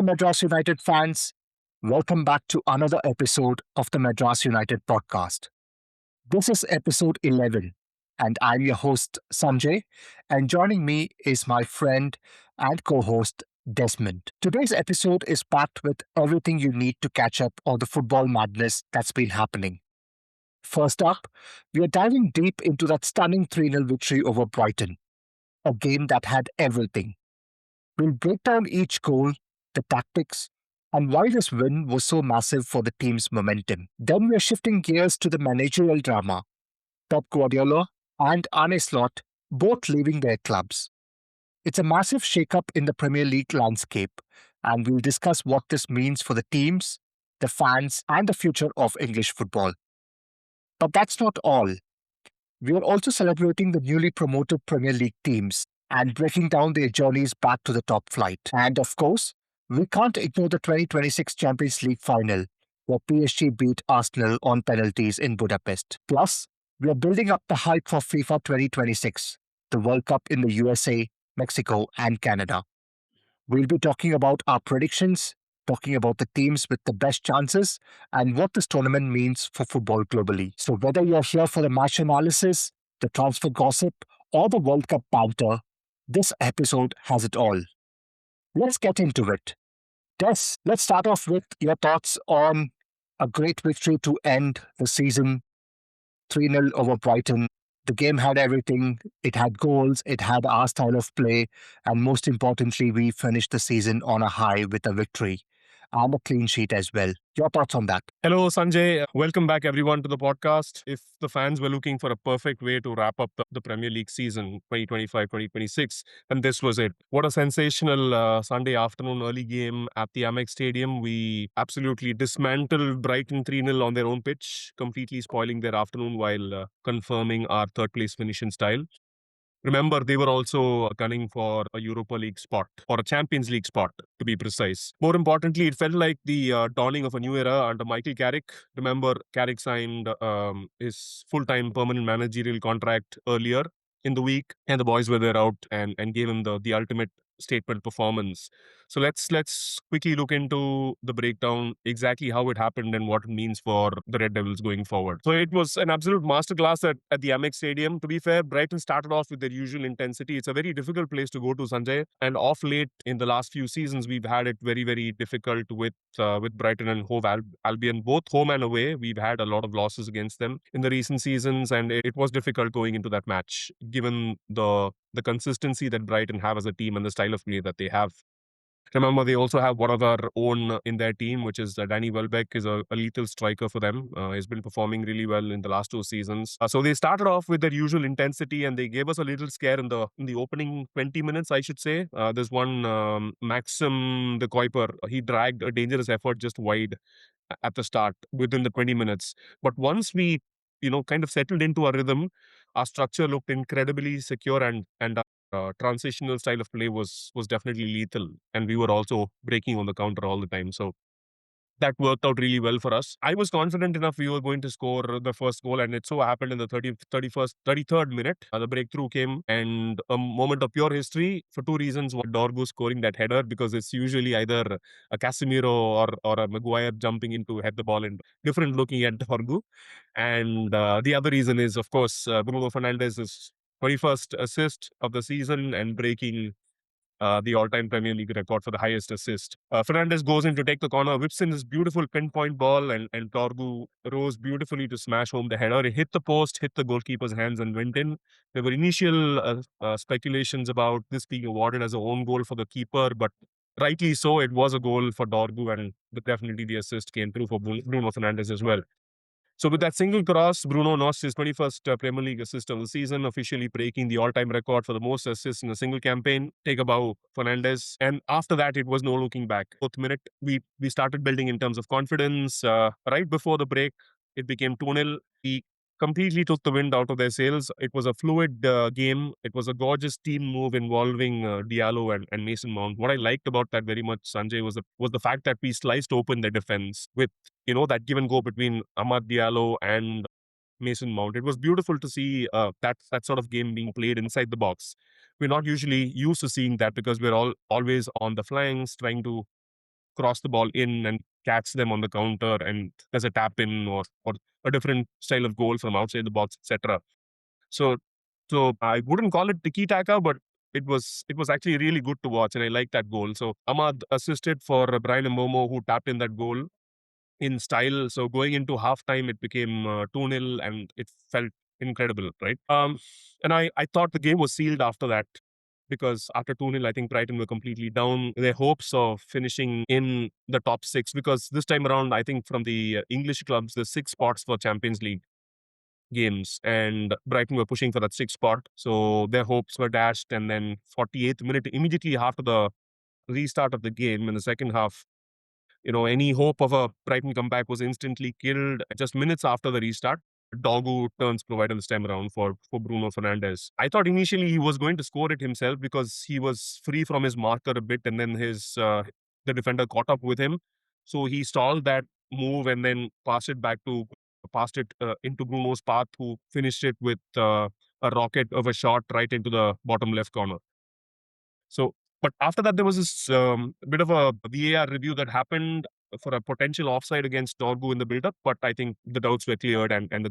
Madras United fans. Welcome back to another episode of the Madras United podcast. This is episode 11, and I'm your host, Sanjay. And joining me is my friend and co host, Desmond. Today's episode is packed with everything you need to catch up on the football madness that's been happening. First up, we are diving deep into that stunning 3-0 victory over Brighton, a game that had everything. We'll break down each goal, the tactics, and why this win was so massive for the team's momentum. Then we're shifting gears to the managerial drama. Pep Guardiola and Arne Slot both leaving their clubs. It's a massive shake-up in the Premier League landscape, and we'll discuss what this means for the teams, the fans, and the future of English football. But that's not all. We are also celebrating the newly promoted Premier League teams and breaking down their journeys back to the top flight. And of course, we can't ignore the 2026 Champions League final, where PSG beat Arsenal on penalties in Budapest. Plus, we are building up the hype for FIFA 2026, the World Cup in the USA, Mexico, and Canada. We'll be talking about our predictions, talking about the teams with the best chances, and what this tournament means for football globally. So, whether you're here for the match analysis, the transfer gossip, or the World Cup banter, this episode has it all. Let's get into it. Des, let's start off with your thoughts on a great victory to end the season 3-0 over Brighton. The game had everything. It had goals, it had our style of play, and most importantly, we finished the season on a high with a victory and a clean sheet as well. Your thoughts on that? Hello, Sanjay. Welcome back, everyone, to the podcast. If the fans were looking for a perfect way to wrap up the Premier League season 2025-2026, and this was it. What a sensational Sunday afternoon early game at the Amex Stadium. We absolutely dismantled Brighton 3-0 on their own pitch, completely spoiling their afternoon while confirming our third place finish in style. Remember, they were also gunning for a Europa League spot, or a Champions League spot, to be precise. More importantly, it felt like the dawning of a new era under Michael Carrick. Remember, Carrick signed his full-time permanent managerial contract earlier in the week, and the boys were there out and gave him the ultimate statement performance. So let's quickly look into the breakdown, exactly how it happened and what it means for the Red Devils going forward. So it was an absolute masterclass at the Amex Stadium. To be fair, Brighton started off with their usual intensity. It's a very difficult place to go to, Sanjay. And off late in the last few seasons, we've had it very, very difficult with Brighton and Hove Albion, both home and away. We've had a lot of losses against them in the recent seasons, and it was difficult going into that match, given the consistency that Brighton have as a team and the style of play that they have. Remember, they also have one of our own in their team, which is Danny Welbeck, is a lethal striker for them. He's been performing really well in the last two seasons. So they started off with their usual intensity, and they gave us a little scare in the opening 20 minutes, I should say. There's one Maxim de Kuiper. He dragged a dangerous effort just wide at the start within the 20 minutes. But once we kind of settled into our rhythm, our structure looked incredibly secure, and transitional style of play was definitely lethal, and we were also breaking on the counter all the time. So that worked out really well for us. I was confident enough we were going to score the first goal, and it so happened in the 33rd minute. The breakthrough came, and a moment of pure history for two reasons. One, Dorgu scoring that header, because it's usually either a Casemiro or a Maguire jumping in to head the ball, and different looking at Dorgu. And the other reason is, of course, Bruno Fernandes's 21st assist of the season and breaking the all-time Premier League record for the highest assist. Fernandes goes in to take the corner, whips in this beautiful pinpoint ball, and Torgu rose beautifully to smash home the header. It hit the post, hit the goalkeeper's hands, and went in. There were initial speculations about this being awarded as a own goal for the keeper, but rightly so, it was a goal for Dorgu, and definitely the assist came through for Bruno Fernandes as well. So with that single cross, Bruno notched his 21st Premier League assist of the season, officially breaking the all-time record for the most assists in a single campaign. Take a bow, Fernandes. And after that, it was no looking back. Fourth minute, we started building in terms of confidence. Right before the break, it became 2-0. We completely took the wind out of their sails. It was a fluid game. It was a gorgeous team move involving Diallo and Mason Mount. What I liked about that very much, Sanjay, was the fact that we sliced open their defense with that give and go between Amad Diallo and Mason Mount. It was beautiful to see that sort of game being played inside the box. We're not usually used to seeing that, because we're always on the flanks trying to cross the ball in and catch them on the counter, and there's a tap in or a different style of goal from outside the box, etc. So so I wouldn't call it tiki taka, but it was actually really good to watch, and I like that goal. So Ahmad assisted for Brian Mbomo, who tapped in that goal in style. So going into halftime, it became 2-0, and it felt incredible, right? And I thought the game was sealed after that, because after 2-0, I think Brighton were completely down. Their hopes of finishing in the top six, because this time around, I think from the English clubs, there's 6 spots for Champions League games, and Brighton were pushing for that 6 spot. So their hopes were dashed. And then 48th minute, immediately after the restart of the game in the second half, any hope of a Brighton comeback was instantly killed just minutes after the restart. Dogu turns provider this time around for Bruno Fernandes. I thought initially he was going to score it himself, because he was free from his marker a bit, and then the defender caught up with him. So he stalled that move and then passed it into Bruno's path, who finished it with a rocket of a shot right into the bottom left corner. So, but after that, there was this bit of a VAR review that happened for a potential offside against Dorgu in the build-up. But I think the doubts were cleared, and the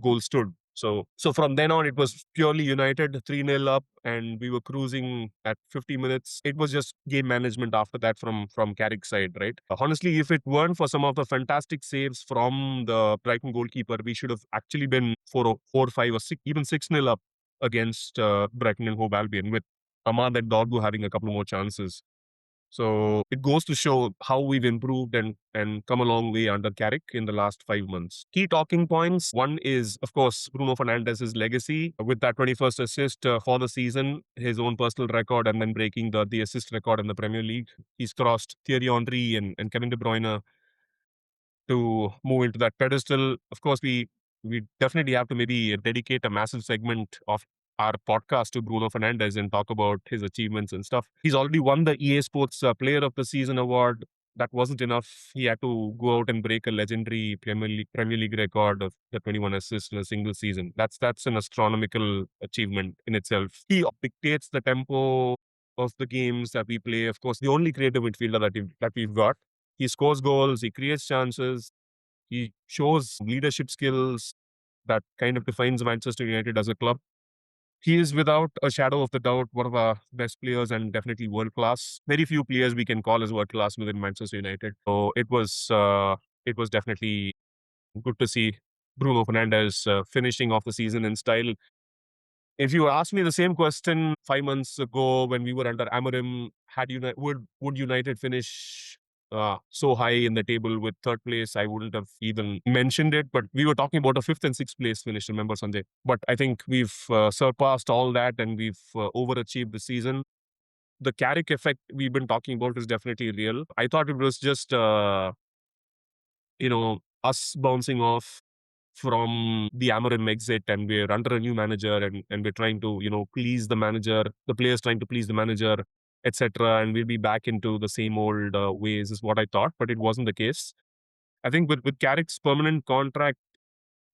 goal stood. So from then on, it was purely United 3-0 up, and we were cruising at 50 minutes. It was just game management after that from Carrick's side, right? Honestly, if it weren't for some of the fantastic saves from the Brighton goalkeeper, we should have actually been 4, 5, or 6, even 6-0 up against Brighton and Hove Albion, with Ahmad and Dorgu having a couple more chances. So it goes to show how we've improved and come a long way under Carrick in the last 5 months. Key talking points. One is, of course, Bruno Fernandes' legacy with that 21st assist for the season, his own personal record, and then breaking the assist record in the Premier League. He's crossed Thierry Henry and Kevin De Bruyne to move into that pedestal. Of course, we definitely have to maybe dedicate a massive segment of our podcast to Bruno Fernandes and talk about his achievements and stuff. He's already won the EA Sports Player of the Season award. That wasn't enough. He had to go out and break a legendary Premier League record of the 21 assists in a single season. That's an astronomical achievement in itself. He dictates the tempo of the games that we play. Of course, the only creative midfielder that we've got. He scores goals, he creates chances, he shows leadership skills that kind of defines Manchester United as a club. He is without a shadow of the doubt one of our best players, and definitely world class. Very few players we can call as world class within Manchester United. So it was definitely good to see Bruno Fernandes finishing off the season in style. If you asked me the same question 5 months ago when we were under Amorim, would United finish so high in the table with third place? I wouldn't have even mentioned it. But we were talking about a fifth and sixth place finish. Remember, Sanjay? But I think we've surpassed all that, and we've overachieved the season. The Carrick effect we've been talking about is definitely real. I thought it was just us bouncing off from the Amorim exit, and we're under a new manager, and we're trying to please the manager, the players trying to please the manager, etc., and we'll be back into the same old ways, is what I thought. But it wasn't the case. I think with Carrick's permanent contract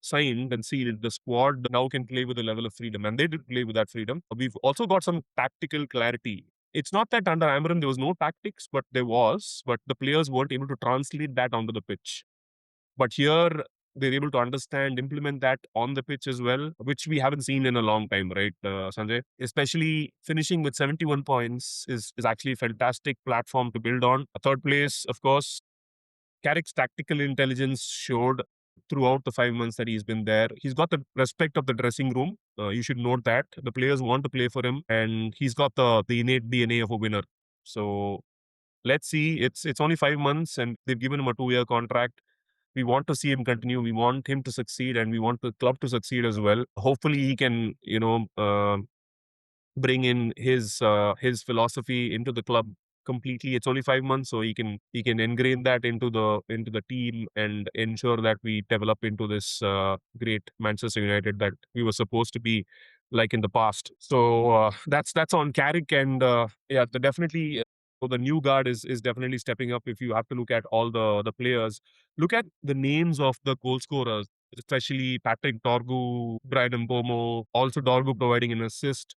signed and sealed, the squad now can play with a level of freedom, and they did play with that freedom. We've also got some tactical clarity. It's not that under Amorim there was no tactics, but there was, but the players weren't able to translate that onto the pitch. But here, they're able to understand, implement that on the pitch as well, which we haven't seen in a long time, right, Sanjay? Especially finishing with 71 points is actually a fantastic platform to build on. A third place, of course, Carrick's tactical intelligence showed throughout the 5 months that he's been there. He's got the respect of the dressing room. You should note that. The players want to play for him, and he's got the innate DNA of a winner. So let's see. It's only 5 months, and they've given him a 2-year contract. We want to see him continue. We want him to succeed, and we want the club to succeed as well. Hopefully, he can, bring in his philosophy into the club completely. It's only 5 months, so he can ingrain that into the team and ensure that we develop into this great Manchester United that we were supposed to be, like in the past. So that's on Carrick, and yeah, definitely. So the new guard is definitely stepping up. If you have to look at all the players, look at the names of the goal scorers, especially Patrick Dorgu, Brian Mbomo, also Dorgu providing an assist.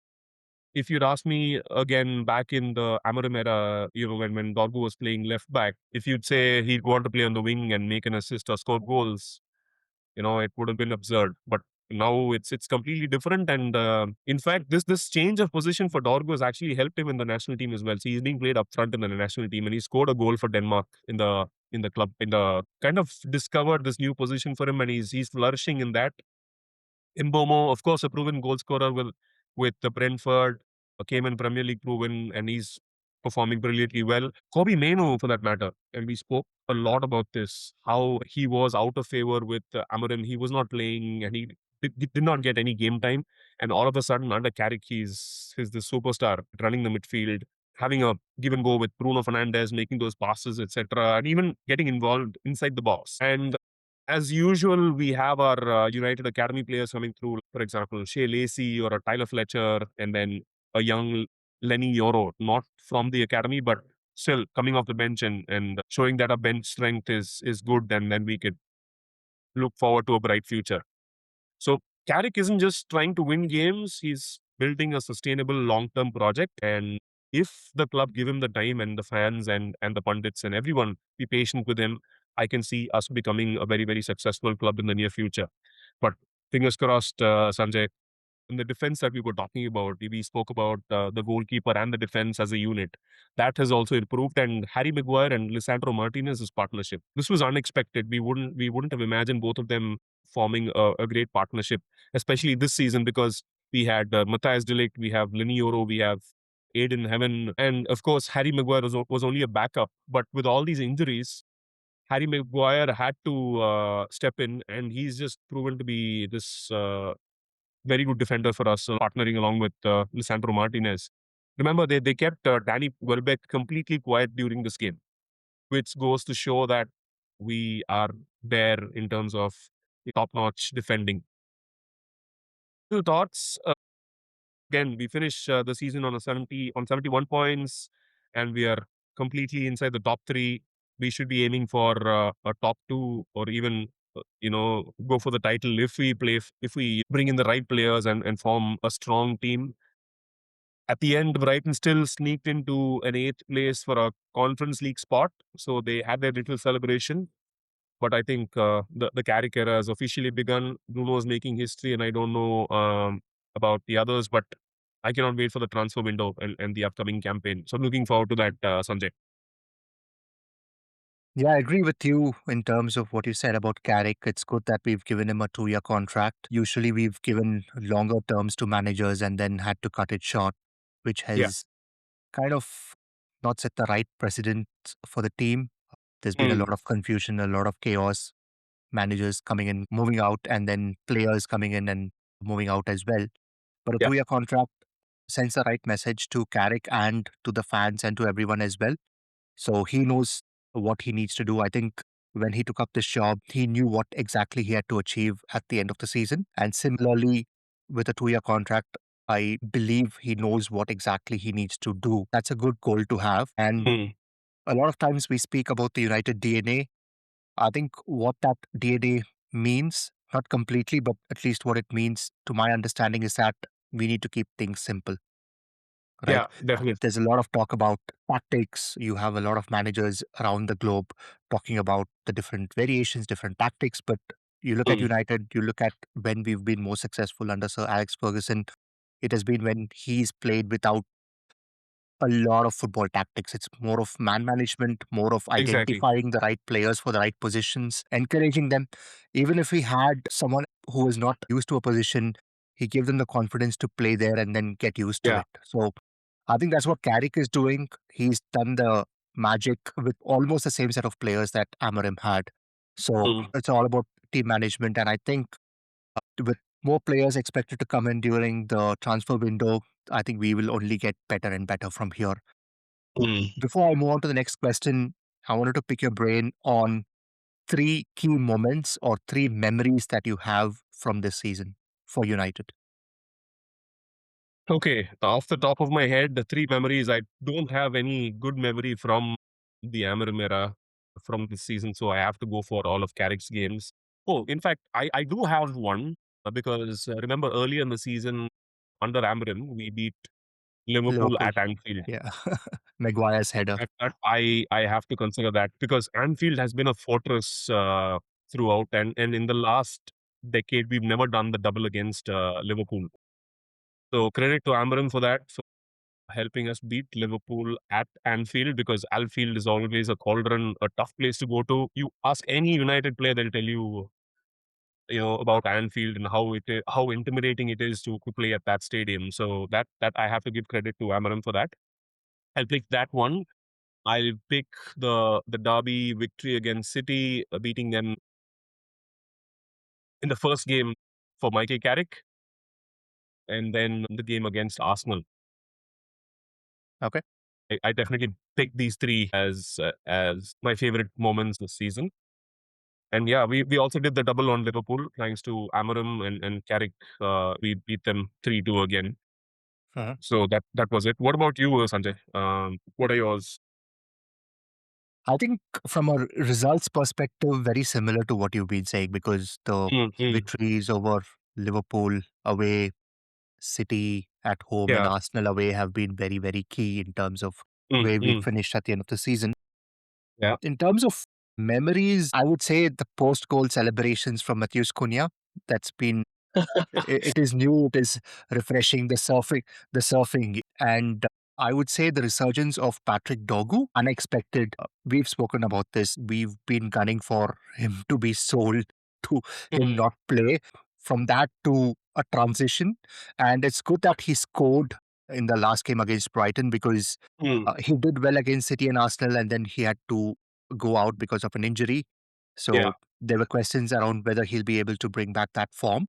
if you'd asked me again back in the Amarim era, when Dorgu was playing left back, if you'd say he'd want to play on the wing and make an assist or score goals, it would have been absurd. But now it's completely different. And in fact, this change of position for Dorgu has actually helped him in the national team as well. So he's being played up front in the national team, and he scored a goal for Denmark in the club, in the kind of discovered this new position for him, and he's flourishing in that. Imbomo, of course, a proven goal scorer with the Brentford, came in Premier League proven, and he's performing brilliantly well. Kobe Mainoo, for that matter, and we spoke a lot about this, how he was out of favor with Amarim. He was not playing, and he did not get any game time. And all of a sudden, under Carrick, he's the superstar running the midfield, having a give and go with Bruno Fernandes, making those passes, etc., and even getting involved inside the box. And as usual, we have our United Academy players coming through. For example, Shea Lacey or a Tyler Fletcher, and then a young Lenny Yoro, not from the academy, but still coming off the bench and showing that our bench strength is good, and then we could look forward to a bright future. So Carrick isn't just trying to win games, he's building a sustainable long-term project. And if the club give him the time, and the fans and the pundits and everyone be patient with him, I can see us becoming a very, very successful club in the near future. But fingers crossed, Sanjay. In the defense that we were talking about, we spoke about the goalkeeper and the defense as a unit. That has also improved. And Harry Maguire and Lisandro Martinez's partnership, this was unexpected. We wouldn't have imagined both of them forming a great partnership, especially this season, because we had Matthias de Ligt, we have Lenny Yoro, we have Aiden Heaven, and of course Harry Maguire was only a backup. But with all these injuries, Harry Maguire had to step in, and he's just proven to be this very good defender for us, partnering along with Lisandro Martinez. Remember, they kept Danny Welbeck completely quiet during this game, which goes to show that we are there in terms of top-notch defending. Two thoughts. Again, we finish the season on 71 points, and we are completely inside the top three. We should be aiming for a top two, or even go for the title if we play, if we bring in the right players and form a strong team. At the end, Brighton still sneaked into an eighth place for a Conference League spot, so they had their little celebration. But I think the Carrick era has officially begun. Bruno is making history, and I don't know about the others, but I cannot wait for the transfer window and the upcoming campaign. So I'm looking forward to that, Sanjay. Yeah, I agree with you in terms of what you said about Carrick. It's good that we've given him a 2-year contract. Usually, we've given longer terms to managers and then had to cut it short, which Yeah. has kind of not set the right precedent for the team. There's been a Mm. lot of confusion, a lot of chaos, managers coming in, moving out, and then players coming in and moving out as well. But a Yeah. 2-year contract sends the right message to Carrick and to the fans and to everyone as well. So he knows what he needs to do. I think when he took up this job, he knew what exactly he had to achieve at the end of the season. And similarly, with a 2-year contract, I believe he knows what exactly he needs to do. That's a good goal to have. And Mm. a lot of times we speak about the United DNA. I think what that DNA means, not completely, but at least what it means to my understanding is that we need to keep things simple, right? Yeah, definitely. There's a lot of talk about tactics. You have a lot of managers around the globe talking about the different variations, different tactics. But you look at Mm. United, you look at when we've been more successful under Sir Alex Ferguson, it has been when he's played without a lot of football tactics. It's more of man management, more of Exactly. identifying the right players for the right positions, encouraging them. Even if he had someone who was not used to a position, he gave them the confidence to play there and then get used to Yeah. it. So I think that's what Carrick is doing. He's done the magic with almost the same set of players that Amarim had. So Mm. it's all about team management. And I think with more players expected to come in during the transfer window, I think we will only get better and better from here. Mm. Before I move on to the next question, I wanted to pick your brain on three key moments or three memories that you have from this season for United. Okay, off the top of my head, the three memories, I don't have any good memory from the Amarim era from this season, so I have to go for all of Carrick's games. Oh, in fact, I do have one, because remember earlier in the season under Amarim, we beat Liverpool Liverpool. at Anfield. Yeah. Maguire's header. I have to consider that because Anfield has been a fortress throughout, and in the last decade we've never done the double against Liverpool. So credit to Amarim for that, for helping us beat Liverpool at Anfield, because Anfield is always a cauldron, a tough place to go to. You ask any United player, they'll tell you, about Anfield and how intimidating it is to play at that stadium. So that I have to give credit to Amarim for that. I'll pick that one. I'll pick the derby victory against City, beating them in the first game for Michael Carrick, and then the game against Arsenal. Okay. I definitely pick these three as my favorite moments this season. And yeah, we also did the double on Liverpool thanks to Amarim and Carrick. We beat them 3-2 again. Uh-huh. So that was it. What about you, Sanjay? What are yours? I think from a results perspective, very similar to what you've been saying, because the Mm, mm, victories over Liverpool away, City at home, and yeah. Arsenal away have been very, very key in terms of Mm, where we mm, finished at the end of the season. yeah. In terms of memories, I would say the post goal celebrations from Matheus Cunha. That's been it is new, it is refreshing. The surfing, and I would say the resurgence of Patrick Dogu, unexpected. We've spoken about this. We've been gunning for him to be sold, to him Mm, not play. From that to a transition, and it's good that he scored in the last game against Brighton, because mm, he did well against City and Arsenal, and then he had to go out because of an injury. yeah. So there were questions around whether he'll be able to bring back that form.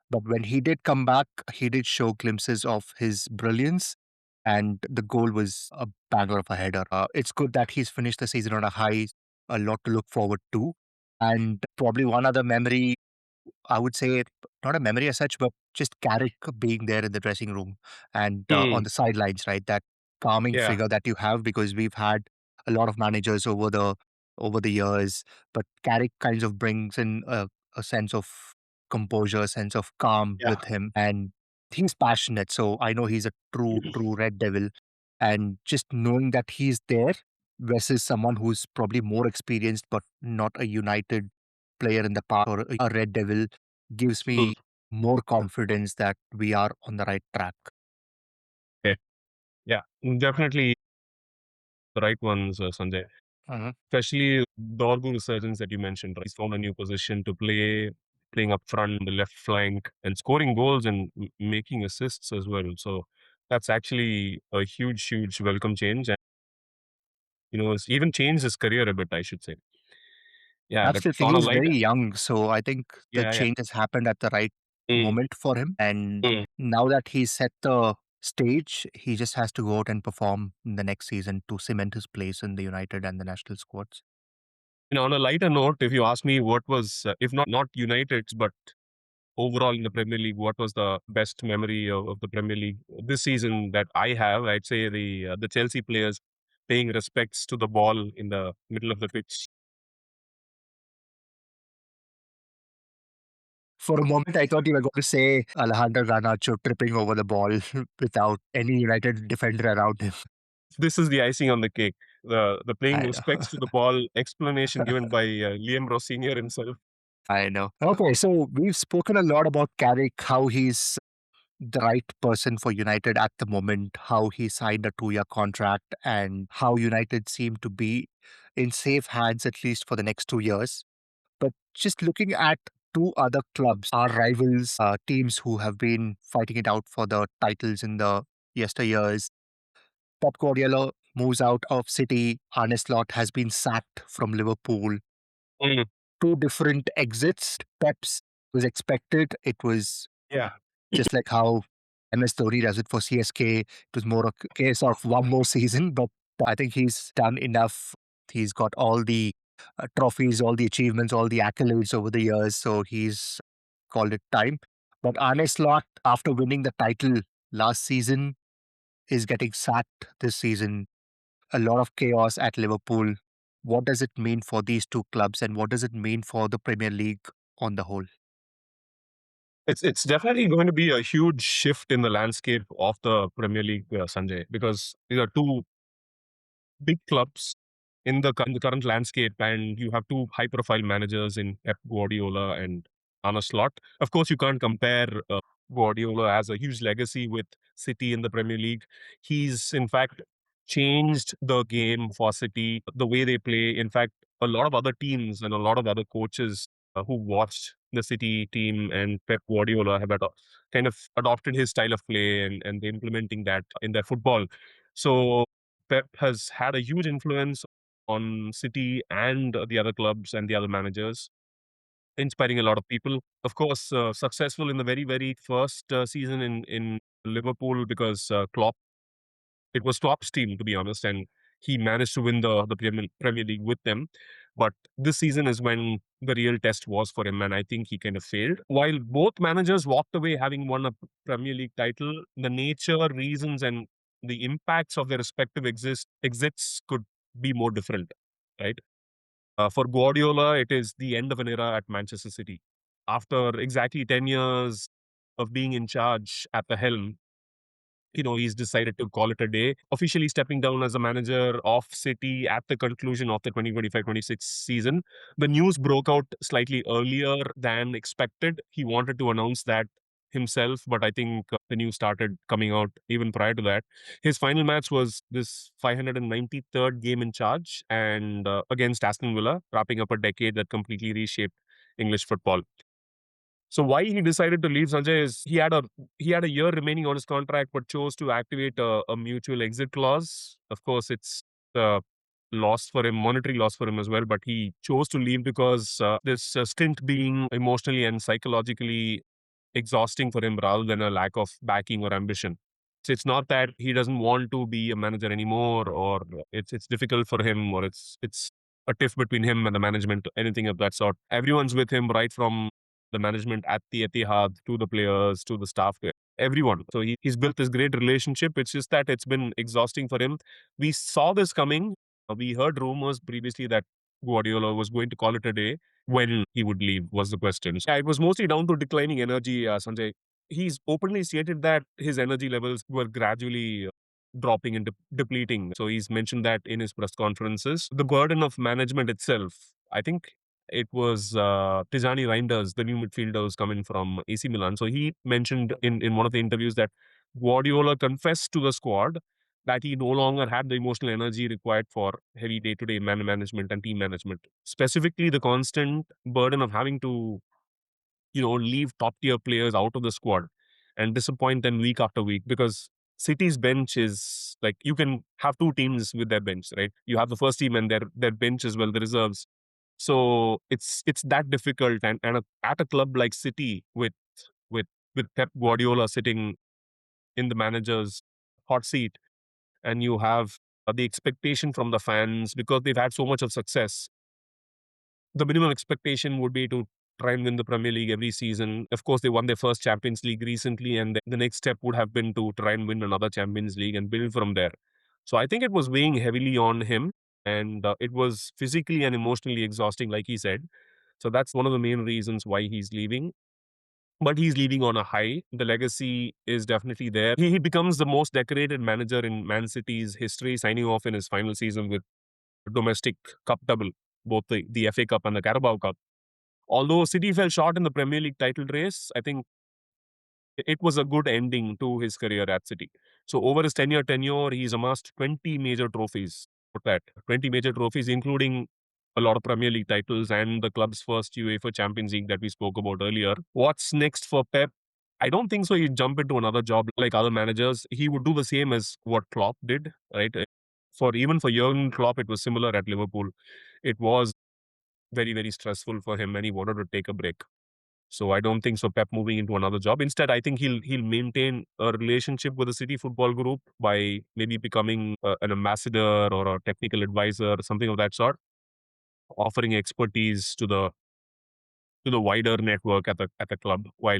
But when he did come back, he did show glimpses of his brilliance, and the goal was a banger of a header. It's good that he's finished the season on a high, a lot to look forward to. And probably one other memory, I would say, not a memory as such, but just Carrick being there in the dressing room and on Mm, the sidelines, right? That calming yeah. figure that you have, because we've had a lot of managers over the years, but Carrick kind of brings in a sense of composure, a sense of calm Yeah. with him, and he's passionate. So I know he's a true Red Devil, and just knowing that he's there versus someone who's probably more experienced but not a United player in the past or a Red Devil gives Mm, me more confidence that we are on the right track. okay. Yeah. Definitely the right ones, Sanjay. Mhm. Especially the Orgu resurgence that you mentioned. Right? He's found a new position to play, playing up front, the left flank, and scoring goals and making assists as well. So that's actually a huge welcome change. And, it's even changed his career a bit, I should say. Yeah, but Absolutely. on a He's light, very young. So I think the yeah, yeah. change has happened at the right Mm, moment for him. And mm. now that he's set the stage, he just has to go out and perform in the next season to cement his place in the United and the national squads. On a lighter note, if you ask me what was, if not United's, but overall in the Premier League, what was the best memory of the Premier League this season that I have? I'd say the Chelsea players paying respects to the ball in the middle of the pitch. For a moment, I thought you were going to say Alejandro Garnacho tripping over the ball without any United defender around him. This is the icing on the cake. The paying I know. respects to the ball explanation given by Liam Ross Senior himself. I know. Okay, so we've spoken a lot about Carrick, how he's the right person for United at the moment, how he signed a 2-year contract, and how United seem to be in safe hands at least for the next 2 years. But just looking at two other clubs, our rivals, teams who have been fighting it out for the titles in the yesteryears, Pep Guardiola moves out of City, Arne Slot has been sacked from Liverpool. Mm, Two different exits. Pep's was expected. It was yeah. just like how MS Dhoni does it for CSK. It was more a case of one more season, but I think he's done enough. He's got all the trophies, all the achievements, all the accolades over the years. So he's called it time. But Arne Slot, after winning the title last season, is getting sacked this season. A lot of chaos at Liverpool. What does it mean for these two clubs, and what does it mean for the Premier League on the whole? It's definitely going to be a huge shift in the landscape of the Premier League, Sanjay, because these are two big clubs in the current landscape, and you have two high-profile managers in Pep Guardiola and Arne Slot. Of course, you can't compare Guardiola has a huge legacy with City in the Premier League. He's in fact changed the game for City, the way they play. In fact, a lot of other teams and a lot of other coaches who watched the City team and Pep Guardiola have kind of adopted his style of play, and they're implementing that in their football. So Pep has had a huge influence on City and the other clubs and the other managers, inspiring a lot of people. Of course, successful in the very, very first season in Liverpool because Klopp, it was Klopp's team, to be honest, and he managed to win the Premier League with them. But this season is when the real test was for him, and I think he kind of failed. While both managers walked away having won a Premier League title, the nature, reasons, and the impacts of their respective exits could be more different, right? For Guardiola, it is the end of an era at Manchester City. After exactly 10 years of being in charge at the helm, he's decided to call it a day, officially stepping down as a manager of City at the conclusion of the 2025-26 season. The news broke out slightly earlier than expected. He wanted to announce that himself, but I think the news started coming out even prior to that. His final match was this 593rd game in charge and against Aston Villa, wrapping up a decade that completely reshaped English football. So why he decided to leave, Sanjay, is he had a year remaining on his contract, but chose to activate a mutual exit clause. Of course, it's a loss for him, monetary loss for him as well. But he chose to leave because this stint being emotionally and psychologically exhausting for him, rather than a lack of backing or ambition. So it's not that he doesn't want to be a manager anymore, or it's difficult for him, or it's a tiff between him and the management, anything of that sort. Everyone's with him, right from the management at the Etihad to the players to the staff, everyone. So he's built this great relationship. It's just that it's been exhausting for him. We saw this coming. We heard rumors previously that Guardiola was going to call it a day. When he would leave was the question. So, yeah, it was mostly down to declining energy, Sanjay. He's openly stated that his energy levels were gradually dropping and depleting. So he's mentioned that in his press conferences. The burden of management itself, I think it was Tijani Reinders, the new midfielder who's coming from AC Milan. So he mentioned in one of the interviews that Guardiola confessed to the squad that he no longer had the emotional energy required for heavy day-to-day man management and team management. Specifically, the constant burden of having to, leave top-tier players out of the squad and disappoint them week after week, because City's bench is like, you can have two teams with their bench, right? You have the first team and their bench as well, the reserves. So it's that difficult, and at a club like City with with Pep Guardiola sitting in the manager's hot seat, and you have the expectation from the fans because they've had so much of success. The minimum expectation would be to try and win the Premier League every season. Of course, they won their first Champions League recently, and the next step would have been to try and win another Champions League and build from there. So I think it was weighing heavily on him, and it was physically and emotionally exhausting, like he said. So that's one of the main reasons why he's leaving. But he's leaving on a high. The legacy is definitely there. He becomes the most decorated manager in Man City's history, signing off in his final season with domestic cup double, both the FA Cup and the Carabao Cup. Although City fell short in the Premier League title race, I think it was a good ending to his career at City. So over his 10-year tenure, he's amassed 20 major trophies. Put that 20 major trophies, including a lot of Premier League titles and the club's first UEFA Champions League that we spoke about earlier. What's next for Pep? I don't think so. He'd jump into another job like other managers. He would do the same as what Klopp did, right? For Jurgen Klopp, it was similar at Liverpool. It was very, very stressful for him, and he wanted to take a break. So I don't think so Pep moving into another job. Instead, I think he'll maintain a relationship with the City Football Group by maybe becoming an ambassador or a technical advisor, something of that sort, offering expertise to the wider network at the club while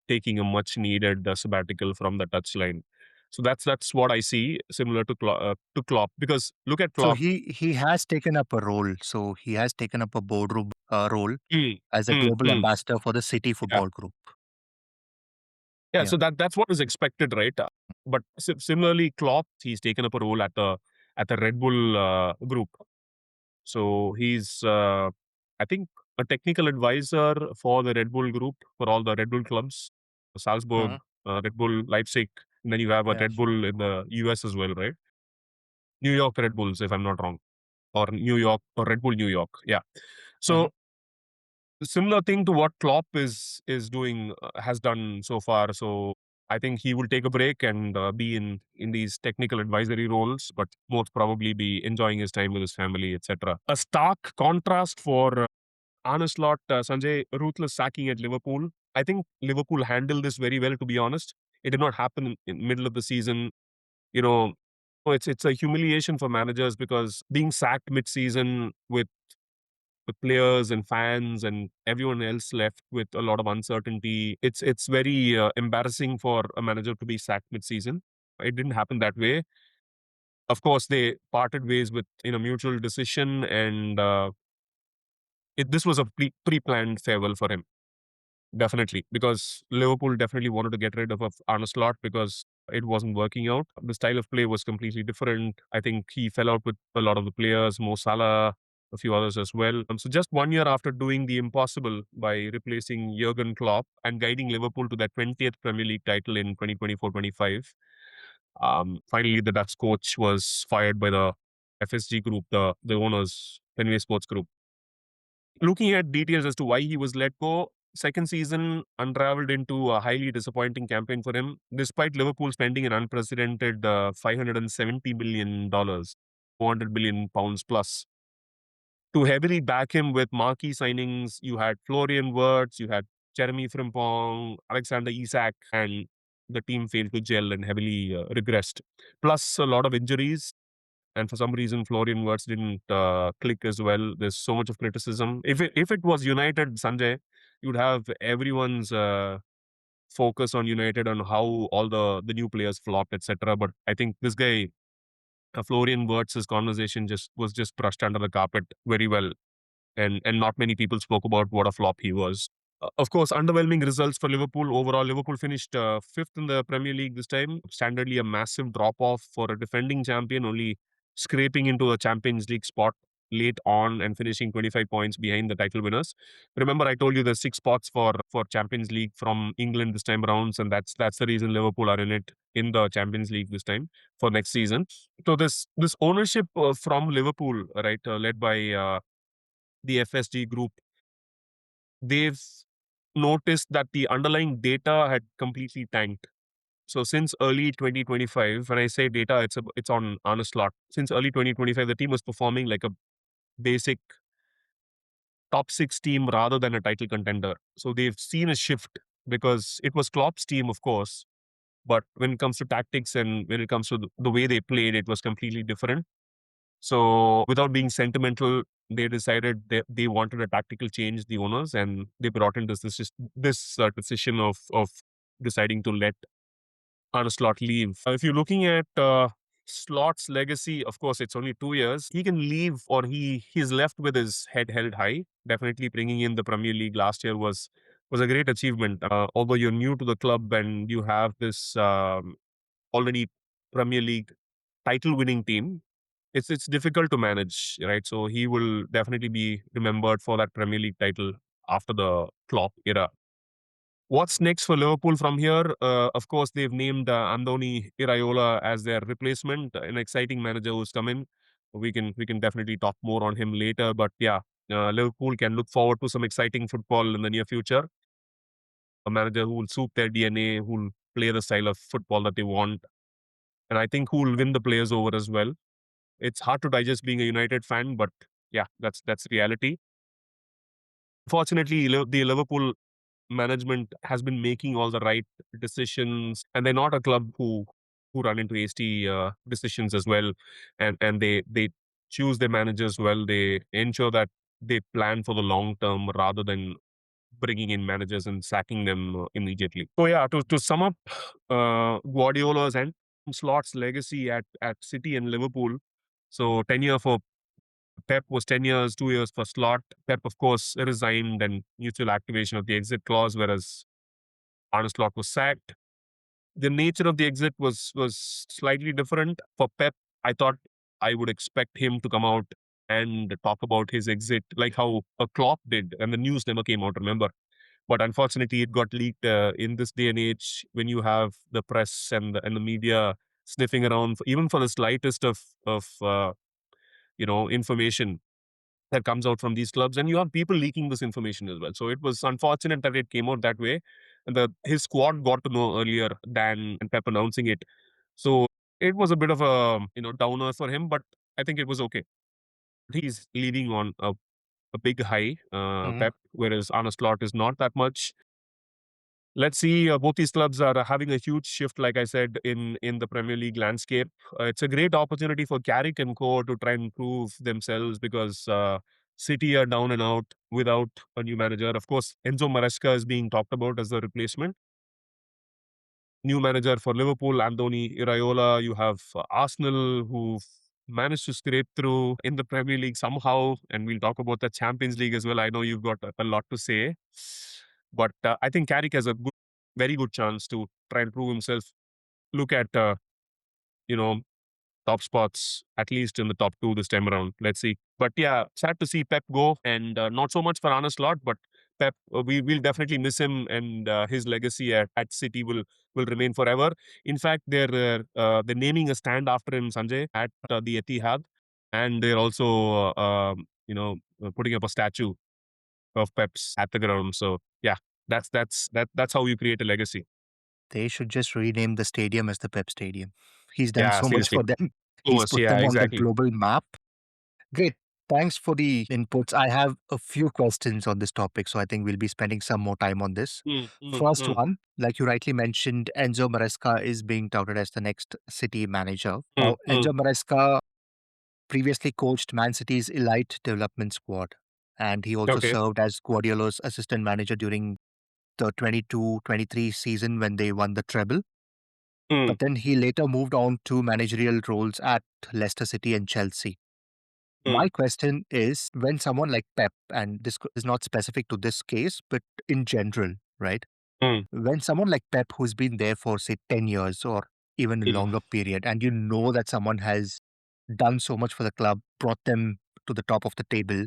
taking a much needed sabbatical from the touchline. So that's what I see similar to Klopp, because look at So Klopp. he has taken up a role. So he has taken up a boardroom role Mm, as a mm, global mm. ambassador for the City Yeah. Football Group. Yeah, Yeah. so that's what is expected, right? But similarly, Klopp, he's taken up a role at the Red Bull group. So he's, I think, a technical advisor for the Red Bull group for all the Red Bull clubs, Salzburg, Uh-huh. Red Bull Leipzig, and then you have a Yeah. Red Bull in the US as well, right? New York Red Bulls, if I'm not wrong, or New York or Red Bull New York. Yeah. Uh-huh. So similar thing to what Klopp is doing has done so far. So I think he will take a break and be in these technical advisory roles, but most probably be enjoying his time with his family, etc. A stark contrast for Arne Slot, Sanjay, ruthless sacking at Liverpool. I think Liverpool handled this very well. To be honest, it did not happen in middle of the season. You know, it's a humiliation for managers because being sacked mid-season with players and fans and everyone else left with a lot of uncertainty. It's very embarrassing for a manager to be sacked mid-season. It didn't happen that way. Of course, they parted ways with in a mutual decision, and this was a pre-planned farewell for him. Definitely, because Liverpool definitely wanted to get rid of Arne Slot because it wasn't working out. The style of play was completely different. I think he fell out with a lot of the players, Mo Salah, a few others as well. So just 1 year after doing the impossible by replacing Jurgen Klopp and guiding Liverpool to that 20th Premier League title in 2024-25, finally the Dutch coach was fired by the FSG group, the owners, Fenway Sports Group. Looking at details as to why he was let go, second season unraveled into a highly disappointing campaign for him, despite Liverpool spending an unprecedented $570 million, £400 million plus, to heavily back him with marquee signings. You had Florian Wirtz, you had Jeremy Frimpong, Alexander Isak, and the team failed to gel and heavily regressed. Plus, a lot of injuries, and for some reason Florian Wirtz didn't click as well. There's so much of criticism. If it was United, Sanjay, you'd have everyone's focus on United on how all the new players flopped, etc. But I think this guy, Florian Wirtz's conversation just brushed under the carpet very well, and not many people spoke about what a flop he was. Of course, underwhelming results for Liverpool. Overall, Liverpool finished fifth in the Premier League this time. Standardly, a massive drop off for a defending champion, only scraping into a Champions League spot late on and finishing 25 points behind the title winners. Remember, I told you there's 6 spots for Champions League from England this time around, and that's the reason Liverpool are in it in the Champions League this time for next season. So this ownership from Liverpool, right, led by the FSG group, they've noticed that the underlying data had completely tanked. So since early 2025, when I say data, it's on a slot. Since early 2025, the team was performing like a basic top six team rather than a title contender. So they've seen a shift because it was Klopp's team, of course, but when it comes to tactics and when it comes to the way they played, it was completely different. So without being sentimental, they decided they wanted a tactical change, the owners, and they brought in this decision of deciding to let Arne Slot leave. If you're looking at Slot's legacy, of course, it's only 2 years. He can leave, or he's left with his head held high. Definitely bringing in the Premier League last year was a great achievement. Although you're new to the club and you have this already Premier League title winning team, it's difficult to manage, right? So he will definitely be remembered for that Premier League title after the Klopp era. What's next for Liverpool from here? Of course, they've named Andoni Iraola as their replacement, an exciting manager who's come in. We can definitely talk more on him later, but yeah, Liverpool can look forward to some exciting football in the near future. A manager who will suit their DNA, who will play the style of football that they want, and I think who will win the players over as well. It's hard to digest being a United fan, but yeah, that's reality. Fortunately, the Liverpool management has been making all the right decisions, and they're not a club who run into hasty decisions as well, and they choose their managers well. They ensure that they plan for the long term rather than bringing in managers and sacking them immediately. So yeah, to sum up, Guardiola's and Slot's legacy at City and Liverpool. So tenure for Pep was 10 years, 2 years for Slot. Pep, of course, resigned and mutual activation of the exit clause, whereas Arne Slot was sacked. the nature of the exit was slightly different. For Pep, I thought I would expect him to come out and talk about his exit, like how a Klopp did, and the news never came out. Remember, but unfortunately, it got leaked in this day and age when you have the press and the media sniffing around, even for the slightest of information that comes out from these clubs, and you have people leaking this information as well. So it was unfortunate that it came out that way, and his squad got to know earlier than Pep announcing it. So it was a bit of a downer for him, but I think it was okay. He's leading on a big high, Mhm. Pep, whereas Arne Slot is not that much. Let's see. Both these clubs are having a huge shift, like I said, in the Premier League landscape. It's a great opportunity for Carrick and Co to try and prove themselves because City are down and out without a new manager. Of course, Enzo Maresca is being talked about as the replacement. New manager for Liverpool, Andoni Iraola. You have Arsenal, who've managed to scrape through in the Premier League somehow, and we'll talk about the Champions League as well. I know you've got a lot to say, but I think Carrick has a very good chance to try and prove himself. Look at you know top spots, at least in the top two this time around. Let's see. But yeah, sad to see Pep go, and not so much for Arne Slot, but Pep, we will definitely miss him, and his legacy at City will remain forever. In fact, they're naming a stand after him, Sanjay, at the Etihad, and they're also putting up a statue of Pep's at the ground. So yeah, that's how you create a legacy. They should just rename the stadium as the Pep Stadium. He's done Yeah, so much seriously. for them. So He's much. put Yeah, them on the exactly. global map. Great. Thanks for the inputs. I have a few questions on this topic, so I think we'll be spending some more time on this. Mm, mm, First mm, one, like you rightly mentioned, Enzo Maresca is being touted as the next City manager. mm, Now, mm. Enzo Maresca previously coached Man City's elite development squad, and he also Okay. served as Guardiola's assistant manager during the 22-23 season when they won the treble. Mm, But then he later moved on to managerial roles at Leicester City and Chelsea. My mm, question is, when someone like Pep, and this is not specific to this case, but in general, right? mm, When someone like Pep, who's been there for, say, 10 years or even a mm, longer period, and you know that someone has done so much for the club, brought them to the top of the table,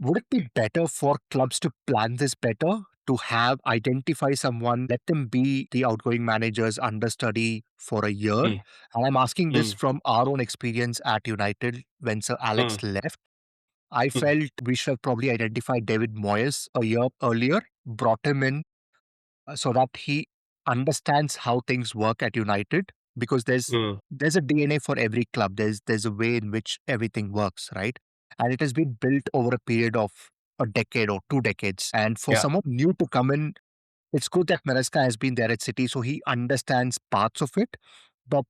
would it be better for clubs to plan this better? To have identify someone, let them be the outgoing manager's understudy for a year. mm, And I'm asking this mm, from our own experience at United when Sir Alex mm, left. I mm, felt we should have probably identified David Moyes a year earlier, brought him in so that he understands how things work at United because mm. there's a DNA for every club. There's a way in which everything works, right? And it has been built over a period of a decade or 2 decades. And for Yeah. someone new to come in, it's good that Maresca has been there at City, so he understands parts of it. But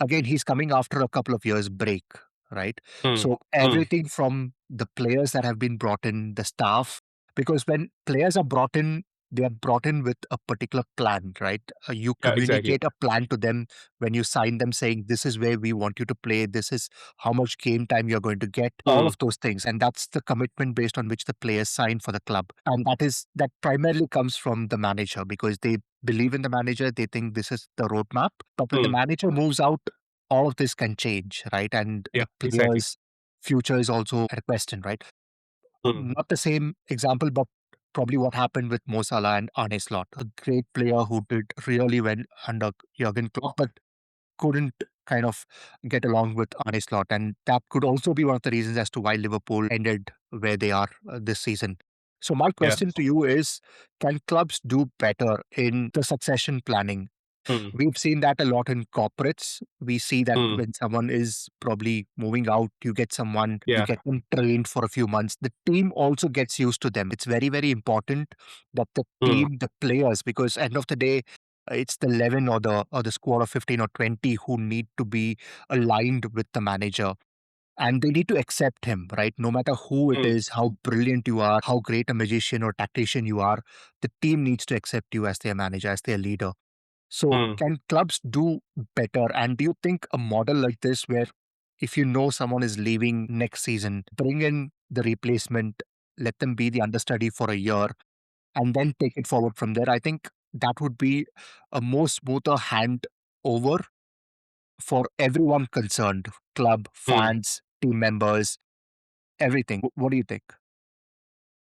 again, he's coming after a couple of years break, right? Mm, So mm. everything from the players that have been brought in, the staff, because when players are brought in, they are brought in with a particular plan, right? You Yeah, exactly. communicate a plan to them when you sign them saying, this is where we want you to play, this is how much game time you're going to get, all Mm, of those things. And that's the commitment based on which the players sign for the club. And that primarily comes from the manager because they believe in the manager, they think this is the roadmap. But when the mm. manager moves out, all of this can change, right? And Yeah, the exactly. players' future is also at question, right? Mm. Not the same example, but probably what happened with Mo Salah and Arne Slot, a great player who did really well under Jurgen Klopp, but couldn't kind of get along with Arne Slot. And that could also be one of the reasons as to why Liverpool ended where they are this season. So my Yeah. question to you is, can clubs do better in the succession planning? Mm, We've seen that a lot in corporates. We see that mm. when someone is probably moving out, you get someone, you Yeah. get them trained for a few months. The team also gets used to them. It's very, very important that the Mm, team, the players, because end of the day, it's the 11 or the squad of 15 or 20 who need to be aligned with the manager. And they need to accept him, right? No matter who it mm, is, how brilliant you are, how great a magician or tactician you are, the team needs to accept you as their manager, as their leader. So, mm, can clubs do better? And do you think a model like this, where if you know someone is leaving next season, bring in the replacement, let them be the understudy for a year, and then take it forward from there? I think that would be a more smoother hand over for everyone concerned, club, Mm. fans, team members, everything. What do you think?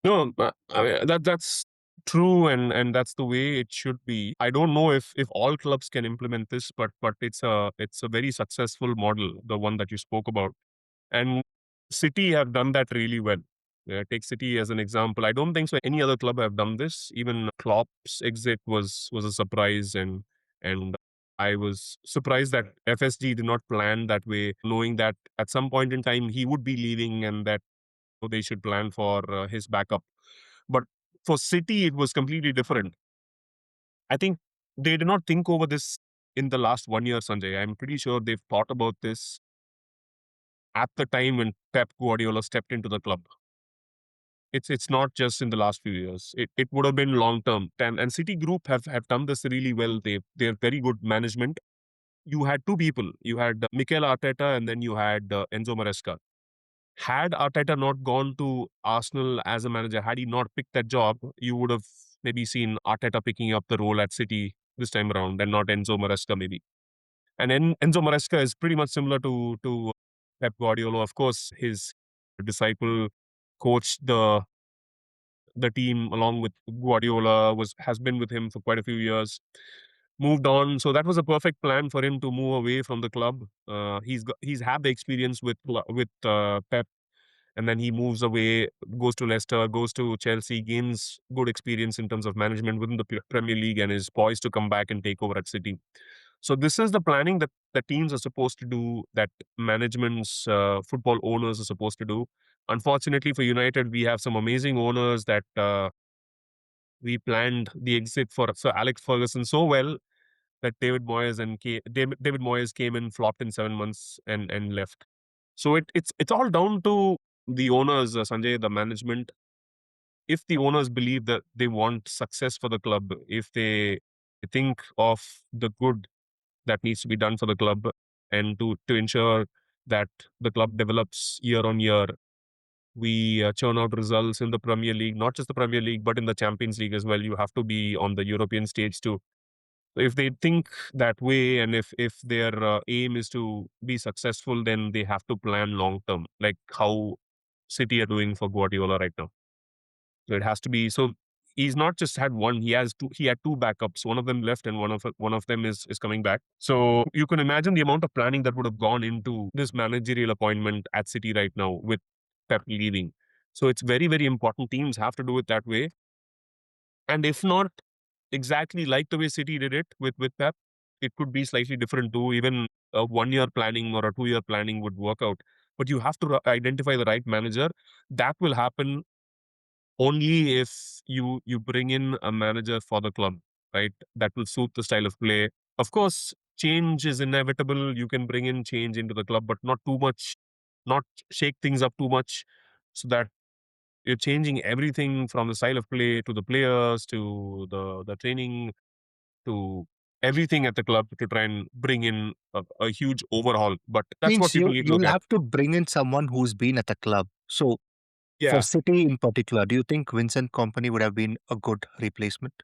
No, I mean, that's true, and that's the way it should be. I don't know if all clubs can implement this, but it's a very successful model, the one that you spoke about. And City have done that really well. Take City as an example. I don't think so any other club have done this. Even Klopp's exit was a surprise, and I was surprised that FSG did not plan that way, knowing that at some point in time he would be leaving, and that they should plan for his backup. But for City, it was completely different. I think they did not think over this in the last 1 year, Sanjay. I'm pretty sure they've thought about this at the time when Pep Guardiola stepped into the club. It's not just in the last few years. It would have been long term. And City Group have done this really well. They're very good management. You had two people. You had Mikel Arteta and then you had Enzo Maresca. Had Arteta not gone to Arsenal as a manager, had he not picked that job, you would have maybe seen Arteta picking up the role at City this time around and not Enzo Maresca maybe. And Enzo Maresca is pretty much similar to Pep Guardiola. Of course, his disciple coached the team along with Guardiola, was has been with him for quite a few years. Moved on, so that was a perfect plan for him to move away from the club. He's had the experience with Pep, and then he moves away, goes to Leicester, goes to Chelsea, gains good experience in terms of management within the Premier League, and is poised to come back and take over at City. So this is the planning that the teams are supposed to do, that managements, football owners are supposed to do. Unfortunately for United, we have some amazing owners that we planned the exit for Sir Alex Ferguson so well that David Moyes came in, flopped in 7 months, and left. So it's all down to the owners, Sanjay, the management. If the owners believe that they want success for the club, if they think of the good that needs to be done for the club, and to ensure that the club develops year on year, we churn out results in the Premier League, not just the Premier League, but in the Champions League as well. You have to be on the European stage too. If they think that way, and if their aim is to be successful, then they have to plan long term, like how City are doing for Guardiola right now. So it has to be so. He's not just had one; he has two. He had two backups. One of them left, and one of them is coming back. So you can imagine the amount of planning that would have gone into this managerial appointment at City right now with Pep leaving. So it's very very important. Teams have to do it that way, and if not exactly like the way City did it with Pep, it could be slightly different too. Even a 1 year planning or a 2 year planning would work out. But you have to identify the right manager. That will happen only if you bring in a manager for the club, right? That will suit the style of play. Of course, change is inevitable. You can bring in change into the club, but not too much, not shake things up too much, so that you're changing everything from the style of play to the players to the training to everything at the club to try and bring in a huge overhaul. But that's what Means people need to look you'll at. have to bring in someone who's been at the club. So for Yeah. City in particular, do you think Vincent Company would have been a good replacement?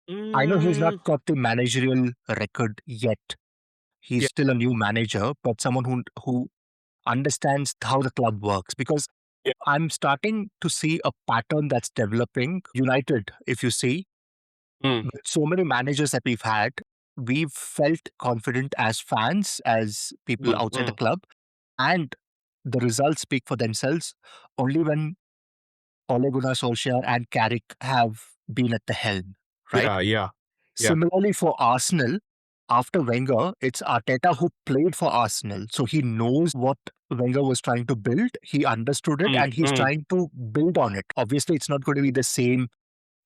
I know he's not Mm, got the managerial record yet. He's yeah. still a new manager, but someone who understands how the club works. Because Yeah. I'm starting to see a pattern that's developing. United, if you see, Mm, with so many managers that we've had, we've felt confident as fans, as people mm, outside the mm. club, and the results speak for themselves only when Ole Gunnar Solskjaer and Carrick have been at the helm, right? Yeah. Yeah. Yeah. Similarly for Arsenal, after Wenger, it's Arteta who played for Arsenal. So he knows what Wenger was trying to build. He understood it Mm, and he's mm. trying to build on it. Obviously, it's not going to be the same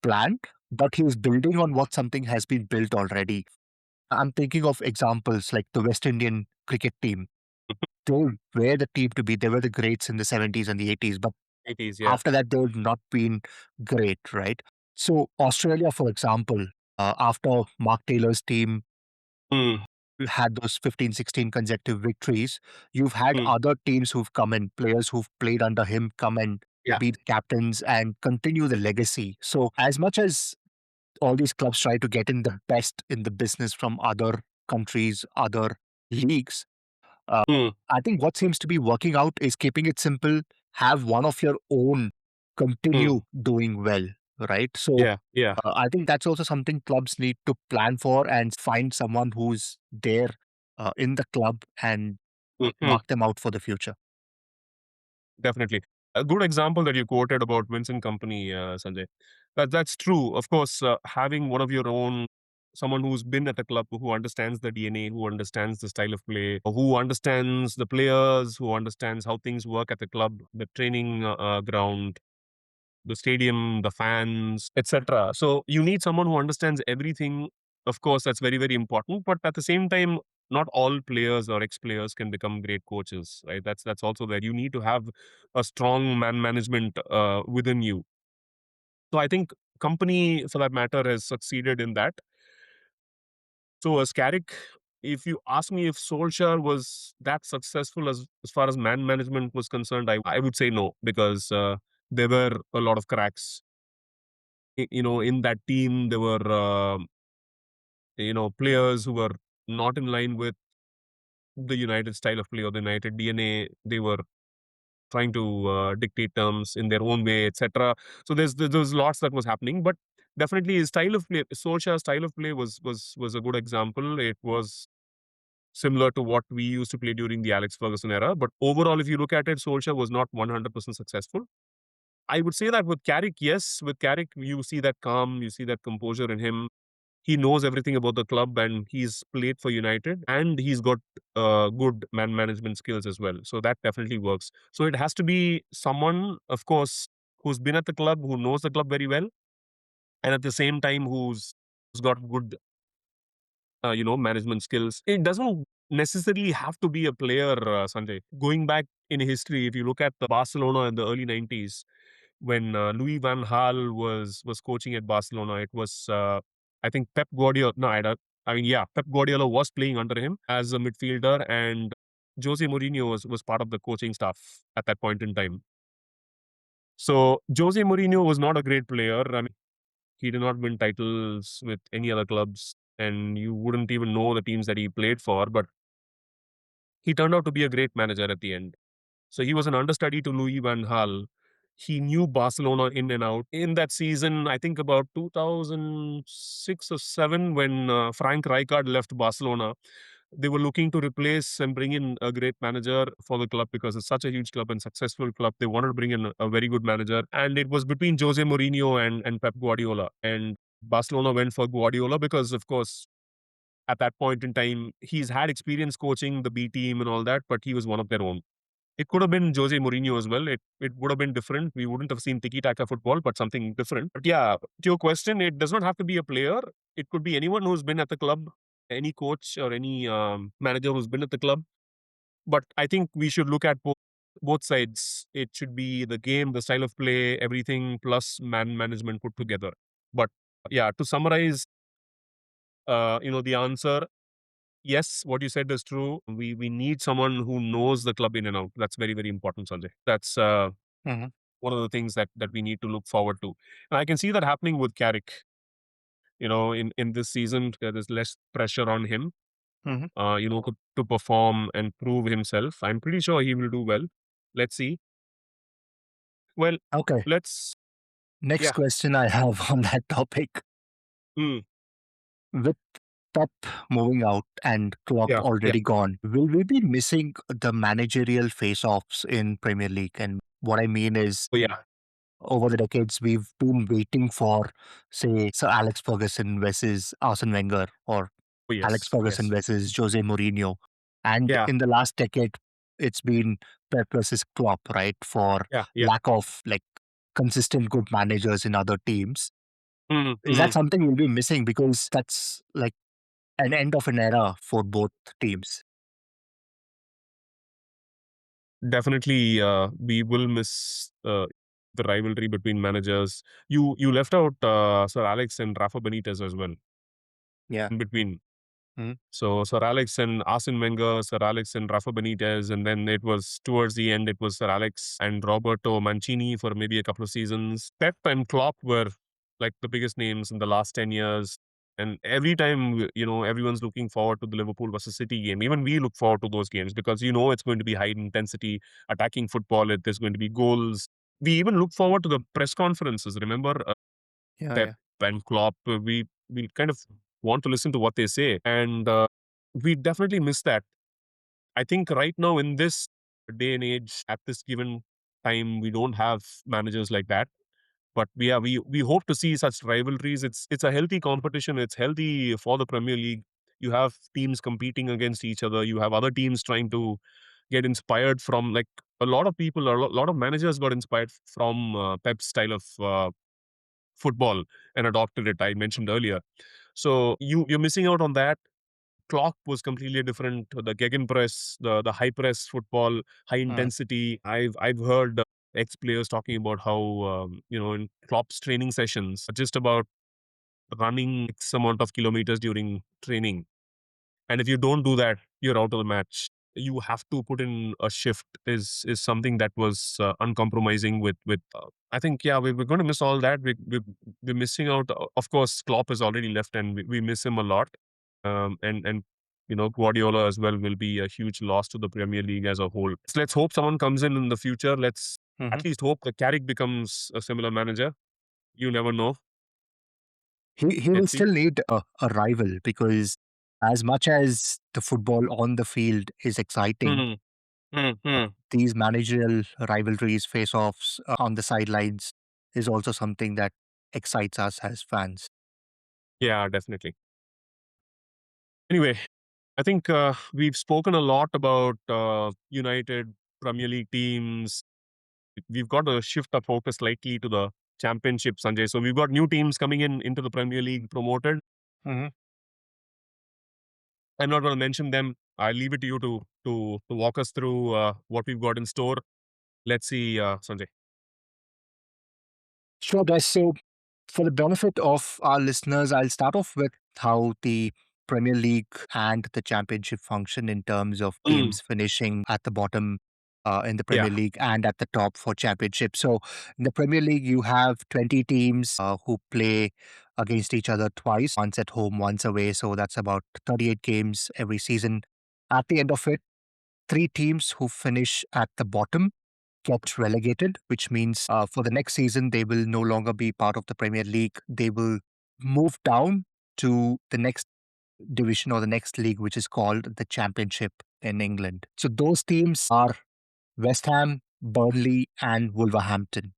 plan, but he's building on what something has been built already. I'm thinking of examples like the West Indian cricket team. They were the team to be. They were the greats in the 70s and the 80s, but It is, yeah. after that, they've not been great, right? So, Australia, for example, after Mark Taylor's team Mm, had those 15, 16 consecutive victories, you've had mm. other teams who've come in, players who've played under him come and Yeah. be the captains and continue the legacy. So, as much as all these clubs try to get in the best in the business from other countries, other leagues. Uh, Mm, I think what seems to be working out is keeping it simple, have one of your own continue mm. doing well, right? So Yeah, yeah. I think that's also something clubs need to plan for and find someone who's there in the club and Mhm. mark them out for the future. Definitely. A good example that you quoted about Vincent Company, Sanjay. That's true. Of course, having one of your own, someone who's been at the club, who understands the DNA, who understands the style of play, who understands the players, who understands how things work at the club, the training ground, the stadium, the fans, etc. So you need someone who understands everything. Of course, that's very, very important. But at the same time, not all players or ex-players can become great coaches, right? That's also there. You need to have a strong man management within you. So I think company, for that matter, has succeeded in that. So as Carrick, if you ask me if Solskjaer was that successful as far as man management was concerned, I would say no, because there were a lot of cracks in that team. There were players who were not in line with the United style of play or the United DNA. They were trying to dictate terms in their own way, etc. So there's lots that was happening, but definitely his style of play, Solskjaer's style of play was a good example. It was similar to what we used to play during the Alex Ferguson era, but overall, if you look at it, Solskjaer was not 100% successful. I would say that with Carrick, yes, with Carrick, you see that calm, you see that composure in him. He knows everything about the club and he's played for United and he's got good man management skills as well. So that definitely works. So it has to be someone, of course, who's been at the club, who knows the club very well, and at the same time who's got good management skills. It doesn't necessarily have to be a player, Sanjay. Going back in history, if you look at the Barcelona in the early 90s, when Louis van Gaal was coaching at Barcelona, it was I think Pep Guardiola. No, I mean, yeah, Pep Guardiola was playing under him as a midfielder, and Jose Mourinho was part of the coaching staff at that point in time. So Jose Mourinho was not a great player. I mean, he did not win titles with any other clubs, and you wouldn't even know the teams that he played for. But he turned out to be a great manager at the end. So he was an understudy to Louis van Gaal. He knew Barcelona in and out. In that season, I think about 2006 or 7, when Frank Rijkaard left Barcelona, they were looking to replace and bring in a great manager for the club because it's such a huge club and successful club. They wanted to bring in a very good manager. And it was between Jose Mourinho and Pep Guardiola. And Barcelona went for Guardiola because, of course, at that point in time, he's had experience coaching the B team and all that, but he was one of their own. It could have been Jose Mourinho as well. It would have been different. We wouldn't have seen tiki taka football, but something different. But yeah, to your question, it does not have to be a player. It could be anyone who's been at the club, any coach or any manager who's been at the club. But I think we should look at both sides. It should be the game, the style of play, everything plus man management put together. But yeah, to summarize, the answer, yes, what you said is true. We need someone who knows the club in and out. That's very, very important, Sanjay. That's Hmm. one of the things that we need to look forward to. And I can see that happening with Carrick. In this season, there's less pressure on him. Hmm. To perform and prove himself. I'm pretty sure he will do well. Let's see. Well, Okay. let's. Next Yeah. question I have on that topic. Mm, With Pep moving out and Klopp yeah. Yeah. already gone, will we be missing the managerial face-offs in Premier League? And what I mean is, Oh, yeah. over the decades, we've been waiting for, say, Sir Alex Ferguson versus Arsene Wenger or Oh, Alex yes. Ferguson Yes. versus Jose Mourinho. And Yeah. in the last decade, it's been Pep versus Klopp, right? For Yeah. Yeah. lack of like consistent good managers in other teams. Mm, Is that mm. something we'll be missing? Because that's like an end of an era for both teams. Definitely, we will miss the rivalry between managers. You left out Sir Alex and Rafa Benitez as well Yeah. in between. Mhm. So Sir Alex and Arsene Wenger, Sir Alex and Rafa Benitez, and then it was towards the end it was Sir Alex and Roberto Mancini for maybe a couple of seasons. Pep and Klopp were like the biggest names in the last 10 years. And every time, everyone's looking forward to the Liverpool versus City game. Even we look forward to those games because it's going to be high intensity, attacking football. There's going to be goals. We even look forward to the press conferences. Remember, Yeah, Pep yeah. and Klopp, we kind of want to listen to what they say, and we definitely miss that. I think right now in this day and age, at this given time, we don't have managers like that. But we hope to see such rivalries. It's a healthy competition. It's healthy for the Premier League. You have teams competing against each other. You have other teams trying to get inspired from, like, a lot of people. A lot of managers got inspired from Pep's style of football and adopted it. I mentioned earlier. So you're missing out on that. Clock was completely different. The gegenpress, the high press football, high Mm. intensity. I've heard ex players talking about how in Klopp's training sessions, just about running X amount of kilometers during training, and if you don't do that, you're out of the match. You have to put in a shift. Is something that was uncompromising with. I think, yeah, we're going to miss all that. We're missing out. Of course, Klopp has already left, and we miss him a lot. And Guardiola as well will be a huge loss to the Premier League as a whole. So let's hope someone comes in the future. Let's Mhm. at least hope that Carrick becomes a similar manager. You never know. He will Let's see. still need a rival because as much as the football on the field is exciting, Hmm, hmm, hmm. these managerial rivalries, face-offs on the sidelines is also something that excites us as fans. Yeah, definitely. Anyway, I think we've spoken a lot about United Premier League teams. We've got to shift our focus slightly to the Championship, Sanjay. So we've got new teams coming in into the Premier League promoted. Mhm. I'm not going to mention them. I'll leave it to you to walk us through what we've got in store. Let's see, Sanjay. Sure, guys. So, for the benefit of our listeners, I'll start off with how the Premier League and the Championship function in terms of Mm, teams finishing at the bottom in the yeah. Premier League and at the top for Championship. So, in the Premier League, you have 20 teams who play against each other twice, once at home, once away. So, that's about 38 games every season. At the end of it, three teams who finish at the bottom get relegated, which means for the next season, they will no longer be part of the Premier League. They will move down to the next division or the next league, which is called the Championship in England. So those teams are West Ham, Burnley, and Wolverhampton.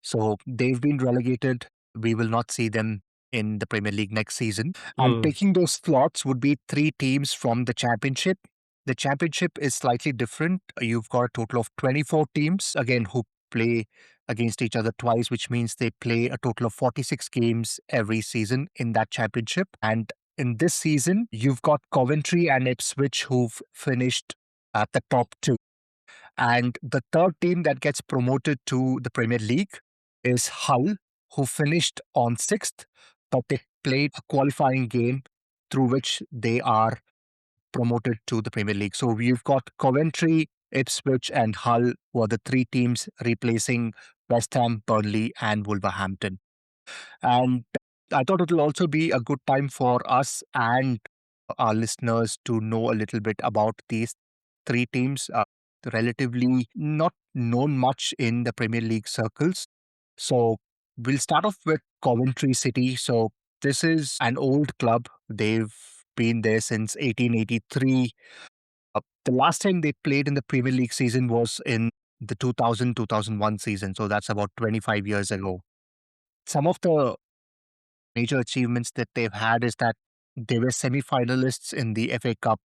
So they've been relegated. We will not see them in the Premier League next season. And Mm, taking those slots would be three teams from the Championship. The Championship is slightly different. You've got a total of 24 teams, again, who play against each other twice, which means they play a total of 46 games every season in that Championship. And in this season, you've got Coventry and Ipswich who've finished at the top two. And the third team that gets promoted to the Premier League is Hull, who finished on sixth, but they played a qualifying game through which they are promoted to the Premier League. So we've got Coventry, Ipswich, and Hull, who are the three teams replacing West Ham, Burnley, and Wolverhampton. And I thought it will also be a good time for us and our listeners to know a little bit about these three teams, relatively not known much in the Premier League circles. So we'll start off with Coventry City. So this is an old club. They've been there since 1883. The last time they played in the Premier League season was in the 2000-2001 season. So that's about 25 years ago. Some of the major achievements that they've had is that they were semi-finalists in the FA Cup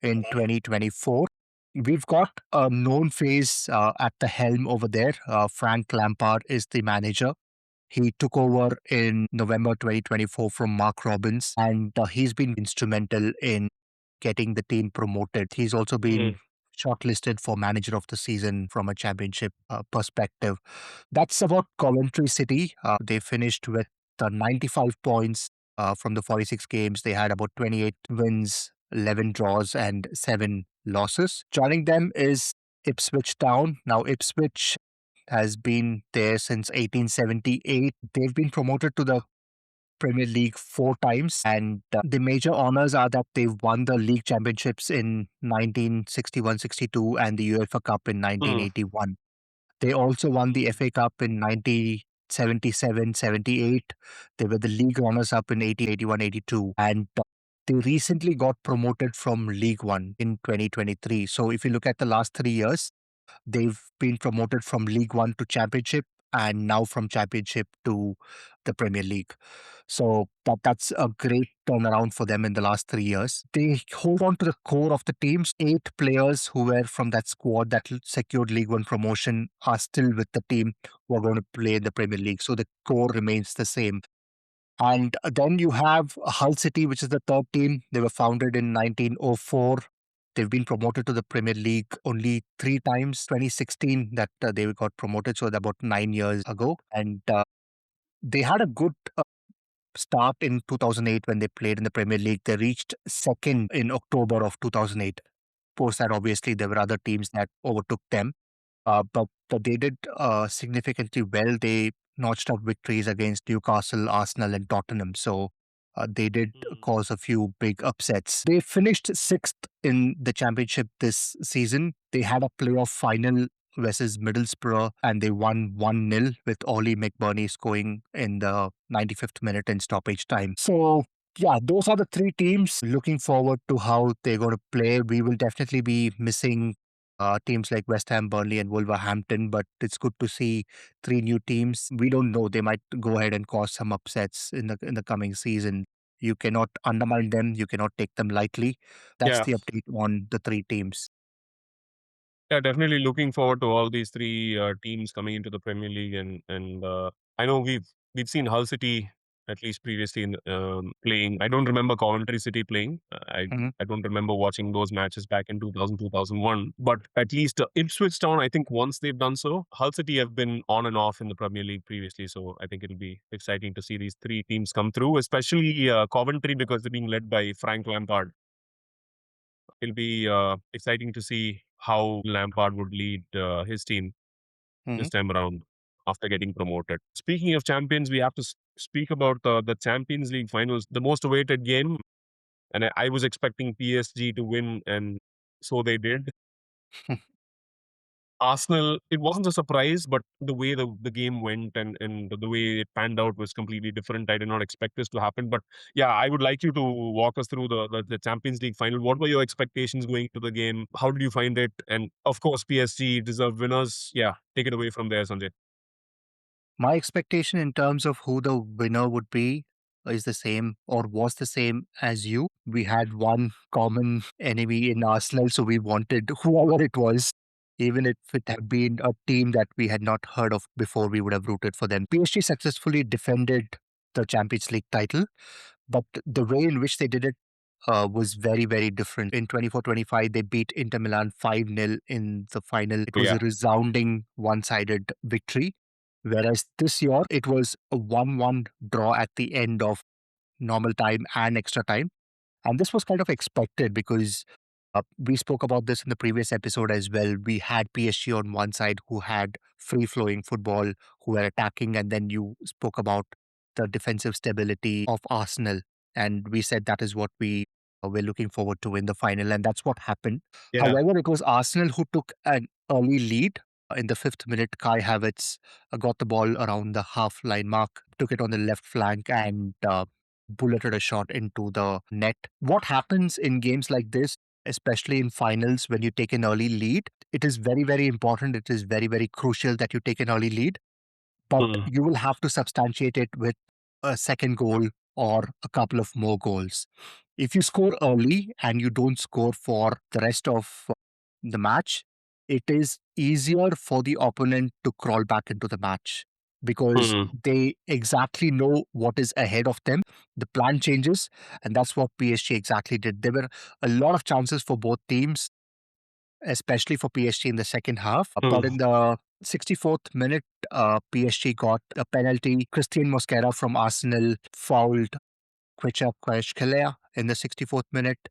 in 2024. We've got a known face at the helm over there. Frank Lampard is the manager. He took over in November 2024 from Mark Robbins, and he's been instrumental in getting the team promoted. He's also been mm, shortlisted for manager of the season from a championship perspective. That's about Coventry City. They finished with 95 points from the 46 games. They had about 28 wins, 11 draws, and 7 losses. Joining them is Ipswich Town. Now, Ipswich has been there since 1878. They've been promoted to the Premier League 4 times, and the major honors are that they've won the league championships in 1961-62 and the UEFA Cup in Hmm. 1981. They also won the FA Cup in 1977-78. They were the league runners-up in 80-81-82, and they recently got promoted from League One in 2023. So if you look at the last 3 years, they've been promoted from League One to Championship and now from Championship to the Premier League. So that's a great turnaround for them in the last 3 years. They hold on to the core of the teams. 8 players who were from that squad that secured League One promotion are still with the team who are going to play in the Premier League. So the core remains the same. And then you have Hull City, which is the third team. They were founded in 1904. They've been promoted to the Premier League only 3 times. 2016 that they got promoted, so about 9 years ago. And they had a good start in 2008 when they played in the Premier League. They reached second in October of 2008. Post that, obviously, there were other teams that overtook them. But they did significantly well. They notched up victories against Newcastle, Arsenal, and Tottenham. So they did Hmm. cause a few big upsets. They finished sixth in the championship this season. They had a playoff final versus Middlesbrough, and they won 1-0 with Ollie McBurney scoring in the 95th minute in stoppage time. So yeah, those are the 3 teams. Looking forward to how they're going to play. We will definitely be missing teams like West Ham, Burnley, and Wolverhampton, but it's good to see 3 new teams. We don't know; they might go ahead and cause some upsets in the coming season. You cannot undermine them. You cannot take them lightly. That's Yeah. the update on the 3 teams. Yeah, definitely looking forward to all these three teams coming into the Premier League, and I know we've seen Hull City at least previously in playing. I don't remember Coventry City playing. Mhm. I don't remember watching those matches back in 2000 2001. But at least Ipswich Town, I think once they've done so, Hull City have been on and off in the Premier League previously. So I think it'll be exciting to see these 3 teams come through, especially Coventry because they're being led by Frank Lampard. It'll be exciting to see how Lampard would lead his team this Mhm. time around after getting promoted. Speaking of champions, we have to speak about the Champions League finals, the most awaited game. And I was expecting PSG to win, and so they did. Arsenal, it wasn't a surprise, but the way the game went and the way it panned out was completely different. I did not expect this to happen. But yeah, I would like you to walk us through the Champions League final. What were your expectations going to the game? How did you find it? And of course, PSG deserved winners. Yeah, take it away from there, Sanjay. My expectation in terms of who the winner would be is the same or was the same as you. We had one common enemy in Arsenal, so we wanted whoever it was, even if it had been a team that we had not heard of before, we would have rooted for them. PSG successfully defended the Champions League title, but the way in which they did it was very, very different. In 24-25, they beat Inter Milan 5-0 in the final. It was Yeah. a resounding one-sided victory. Whereas this year, it was a 1-1 draw at the end of normal time and extra time. And this was kind of expected because we spoke about this in the previous episode as well. We had PSG on one side who had free flowing football, who were attacking, and then you spoke about the defensive stability of Arsenal. And we said that is what we were looking forward to in the final, and that's what happened. Yeah. However, it was Arsenal who took an early lead. In the 5th minute, Kai Havertz got the ball around the half line mark, took it on the left flank, and bulleted a shot into the net. What happens in games like this, especially in finals, when you take an early lead, it is very, very important. It is very, very crucial that you take an early lead, but Mm. you will have to substantiate it with a second goal or a couple of more goals. If you score early and you don't score for the rest of the match, it is easier for the opponent to crawl back into the match because Mm. they exactly know what is ahead of them. The plan changes, and that's what PSG exactly did. There were a lot of chances for both teams, especially for PSG in the second half. But Mm. in the 64th minute, PSG got a penalty. Christian Mosquera from Arsenal fouled Kwecha Kvaratskhelia in the 64th minute,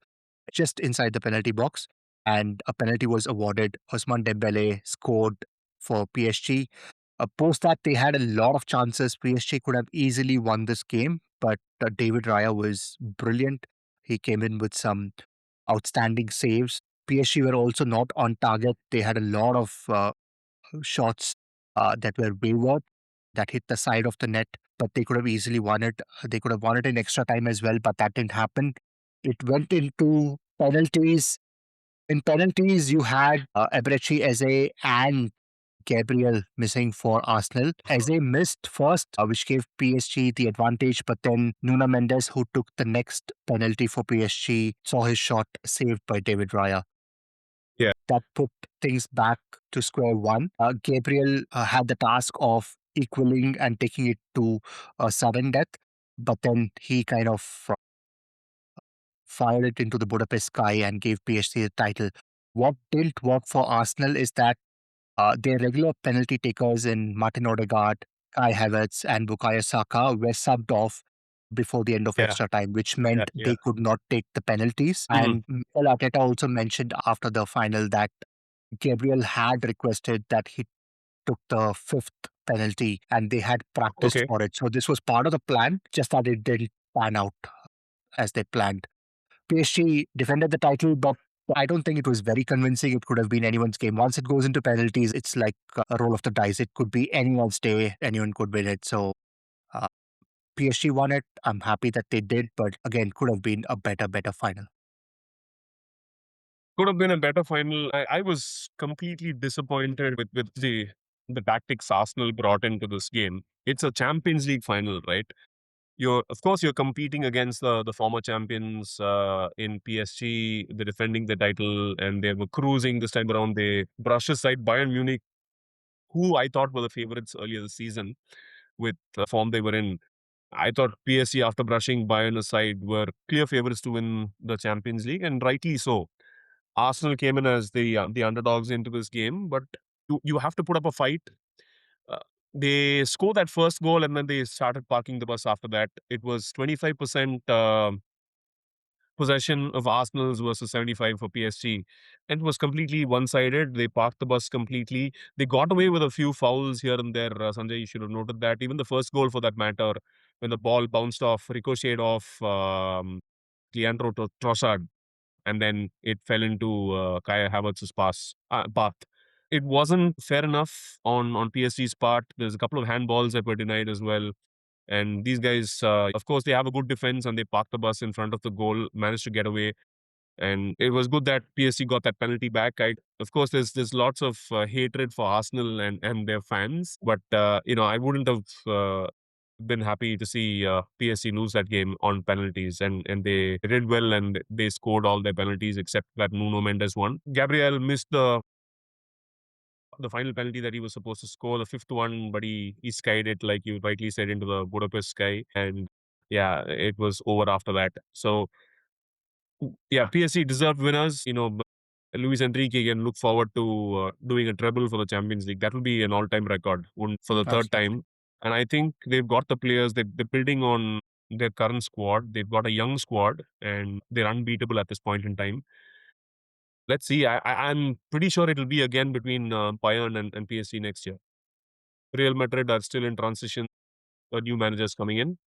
just inside the penalty box. And a penalty was awarded. Ousmane Dembele scored for PSG. Post that, they had a lot of chances. PSG could have easily won this game, but David Raya was brilliant. He came in with some outstanding saves. PSG were also not on target. They had a lot of shots that were wayward, that hit the side of the net, but they could have easily won it. They could have won it in extra time as well, but that didn't happen. It went into penalties. In penalties, you had Eberechi, Eze, and Gabriel missing for Arsenal. Eze missed first, which gave PSG the advantage, but then Nuno Mendes, who took the next penalty for PSG, saw his shot saved by David Raya. Yeah. That put things back to square one. Gabriel had the task of equaling and taking it to sudden death, but then he kind of fired it into the Budapest sky and gave PSG the title. What didn't work for Arsenal is that their regular penalty takers in Martin Odegaard, Kai Havertz, and Bukayo Saka were subbed off before the end of Yeah. extra time, which Yeah. meant Yeah. they could not take the penalties. Mhm. And Mikel Arteta also mentioned after the final that Gabriel had requested that he took the fifth penalty and they had practiced Okay. for it. So this was part of the plan, just that it didn't pan out as they planned. PSG defended the title, but I don't think it was very convincing. It could have been anyone's game. Once it goes into penalties, it's like a roll of the dice. It could be anyone's day. Anyone could win it. So uh, PSG won it. I'm happy that they did, but again, could have been a better final. Could have been a better final. I was completely disappointed with the tactics Arsenal brought into this game. It's a Champions League final, right? You're of course you're competing against the former champions in PSG. They're defending the title and they were cruising this time around. They brushed aside Bayern Munich, who I thought were the favorites earlier this season with the form they were in. I thought PSG, after brushing Bayern aside, were clear favorites to win the Champions League, and rightly so. Arsenal came in as the underdogs into this game, but you have to put up a fight. Uh, they scored that first goal, and then they started parking the bus after that. It was 25% possession of Arsenal's versus 75 for PSG. And it was completely one-sided. They parked the bus completely. They got away with a few fouls here and there. Sanjay, you should have noted that. Even the first goal, for that matter, when the ball bounced off, ricocheted off Leandro Trossard, and then it fell into Kaya Havertz's path. It wasn't fair enough on PSG's part. There's a couple of handballs that were denied as well. And these guys, of course, they have a good defense and they parked the bus in front of the goal, managed to get away. And it was good that PSG got that penalty back. Of course, there's lots of hatred for Arsenal and their fans, but I wouldn't have been happy to see PSG lose that game on penalties, and they did well and they scored all their penalties except that Nuno Mendes one. Gabriel missed the final penalty that he was supposed to score, the fifth one, but he skied it, like you rightly said, into the Budapest sky, and yeah, it was over after that. So yeah, PSG deserved winners. Luis Enrique can look forward to doing a treble for the Champions League. That will be an all-time record for the third Absolutely. time. And I think they've got the players. They're building on their current squad. They've got a young squad, and they're unbeatable at this point in time. Let's see. I'm pretty sure it'll be again between Bayern and PSG next year. Real Madrid are still in transition. New managers coming in.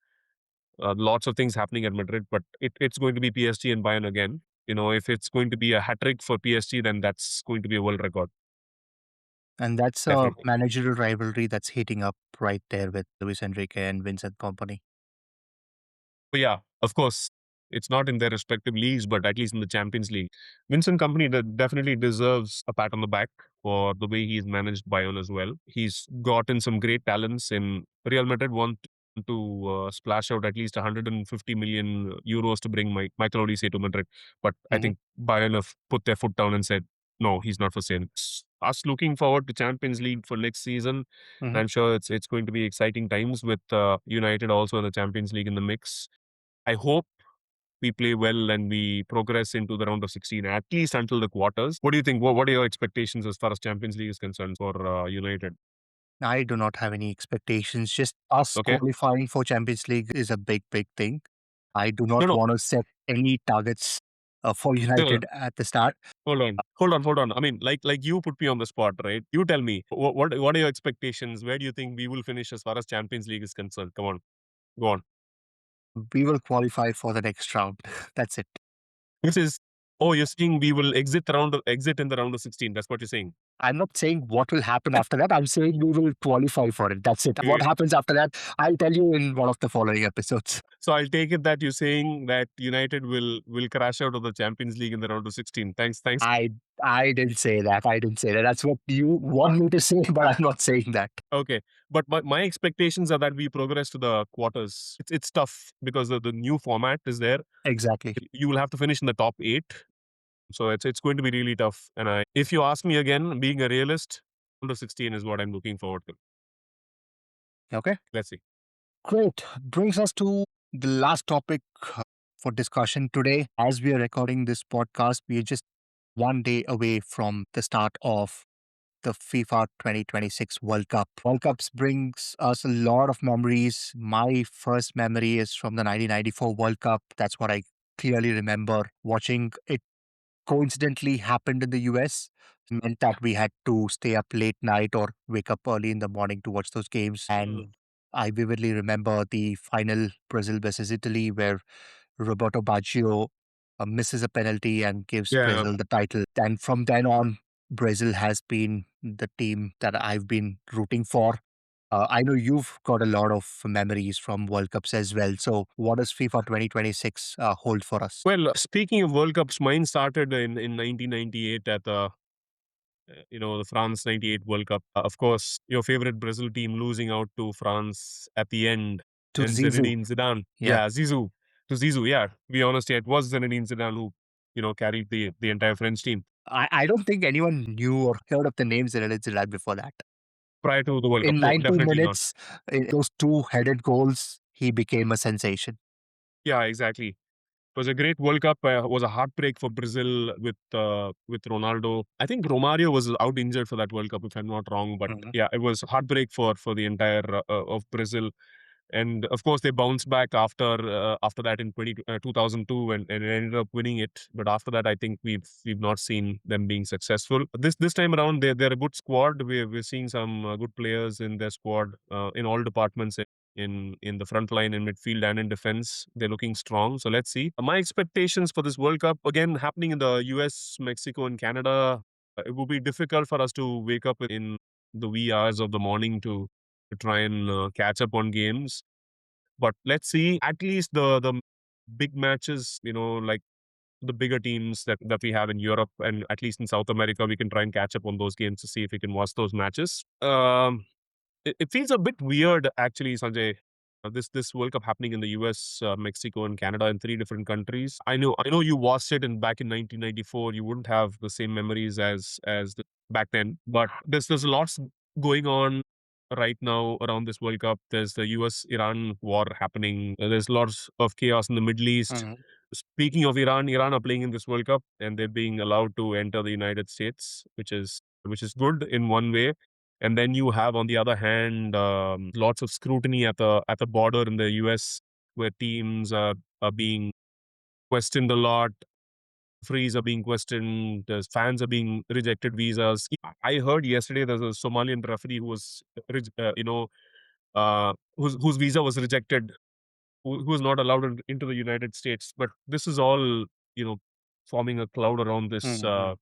Lots of things happening at Madrid, but it's going to be PSG and Bayern again. If it's going to be a hat trick for PSG, then that's going to be a world record. And that's a Definitely. managerial rivalry that's heating up right there with Luis Enrique and Vincent Company. But yeah, of course, it's not in their respective leagues, but at least in the Champions League. Vincent Company that definitely deserves a pat on the back for the way he's managed Bayern as well. He's gotten some great talents in Real Madrid. Want to splash out at least 150 million euros to bring Michael Olise to Madrid, but I Hmm. think Bayern have put their foot down and said, no, he's not for sale. Us looking forward to Champions League for next season. And Hmm. I'm sure it's going to be exciting times with United also in the Champions League in the mix. I hope we play well and we progress into the round of 16, at least until the quarters. What do you think? What are your expectations as far as Champions League is concerned for United? I do not have any expectations. Just us Okay. qualifying for Champions League is a big thing. I do No, not no. want to set any targets. for United at the start. Hold on. I mean, like you put me on the spot, right? You tell me what are your expectations? Where do you think we will finish as far as Champions League is concerned? Come on, go on. We will qualify for the next round. That's it. Which is you're saying we will exit in the round of 16. That's what you're saying. I'm not saying what will happen after that. I'm saying we will qualify for it. That's it. What Okay. happens after that, I'll tell you in one of the following episodes. So I'll take it that you're saying that United will crash out of the Champions League in the round of 16. Thanks. I didn't say that. I didn't say that. That's what you want me to say, but I'm not saying that. Okay, but my expectations are that we progress to the quarters. It's tough because the new format is there. Exactly. You will have to finish in the top 8. So it's going to be really tough. And if you ask me again, being a realist, under 16 is what I'm looking forward to. Okay. Let's see. Great. Brings us to the last topic for discussion today. As we are recording this podcast, we are just one day away from the start of the FIFA 2026 World Cup. World Cups brings us a lot of memories. My first memory is from the 1994 World Cup. That's what I clearly remember watching it. Coincidentally happened in the US. It meant that we had to stay up late night or wake up early in the morning to watch those games. And I vividly remember the final, Brazil versus Italy, where Roberto Baggio misses a penalty and gives Yeah. Brazil the title. And from then on, Brazil has been the team that I've been rooting for. I know you've got a lot of memories from World Cups as well. So, what does FIFA 2026 hold for us? Well, speaking of World Cups, mine started in 1998 at the France 98 World Cup. Of course, your favorite Brazil team losing out to France at the end, To and Zizou. Zinedine Zidane. Yeah. Yeah, Zizou. To Zizou, yeah. To be honest, yeah, it was Zinedine Zidane who carried the entire French team I don't think anyone knew or heard of the names Zinedine Zidane before that. prior to the World Cup. In No, 90 definitely not. minutes, in those two headed goals, he became a sensation. Yeah, exactly. It was a great World Cup. It was a heartbreak for Brazil with Ronaldo. I think Romario was out injured for that World Cup, if I'm not wrong. But Mhm. yeah, it was heartbreak for the entire of Brazil. And of course, they bounced back after that in 2002 and ended up winning it. But after that, I think we've not seen them being successful. This time around, they're a good squad. We're seeing some good players in their squad in all departments. In the front line, in midfield, and in defense, they're looking strong. So let's see. My expectations for this World Cup again happening in the US, Mexico, and Canada. It will be difficult for us to wake up in the wee hours of the morning to try and catch up on games. But let's see, at least the big matches, like the bigger teams that we have in Europe and at least in South America, we can try and catch up on those games to see if we can watch those matches. It feels a bit weird, actually, Sanjay. This World Cup happening in the US, Mexico, and Canada in 3 different countries. I know you watched it back in 1994. You wouldn't have the same memories as back then, but there's lots going on right now around this World Cup. There's the US Iran war happening. There's lots of chaos in the Middle East. Mhm. Speaking of Iran are playing in this World Cup and they're being allowed to enter the United States, which is good in one way. And then you have, on the other hand, lots of scrutiny at the border in the US, where teams are being questioned a lot. Frees are being questioned. There's fans are being rejected visas. I heard yesterday there's a Somalian referee who was, whose visa was rejected, who was not allowed into the United States. But this is all, you know, forming a cloud around this, Mhm.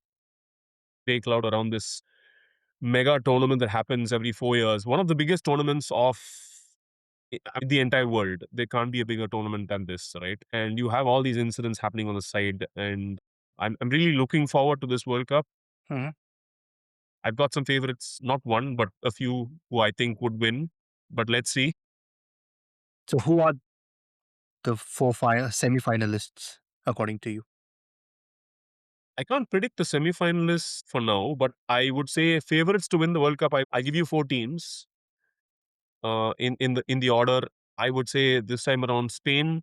gray cloud around this mega tournament that happens every 4 years. One of the biggest tournaments of the entire world. There can't be a bigger tournament than this, right? And you have all these incidents happening on the side. And I'm really looking forward to this World Cup. Mhm. I've got some favorites, not one, but a few who I think would win. But let's see. So, who are the four semi-finalists according to you? I can't predict the semi-finalists for now, but I would say favorites to win the World Cup. I give you 4 teams. In the order, I would say this time around Spain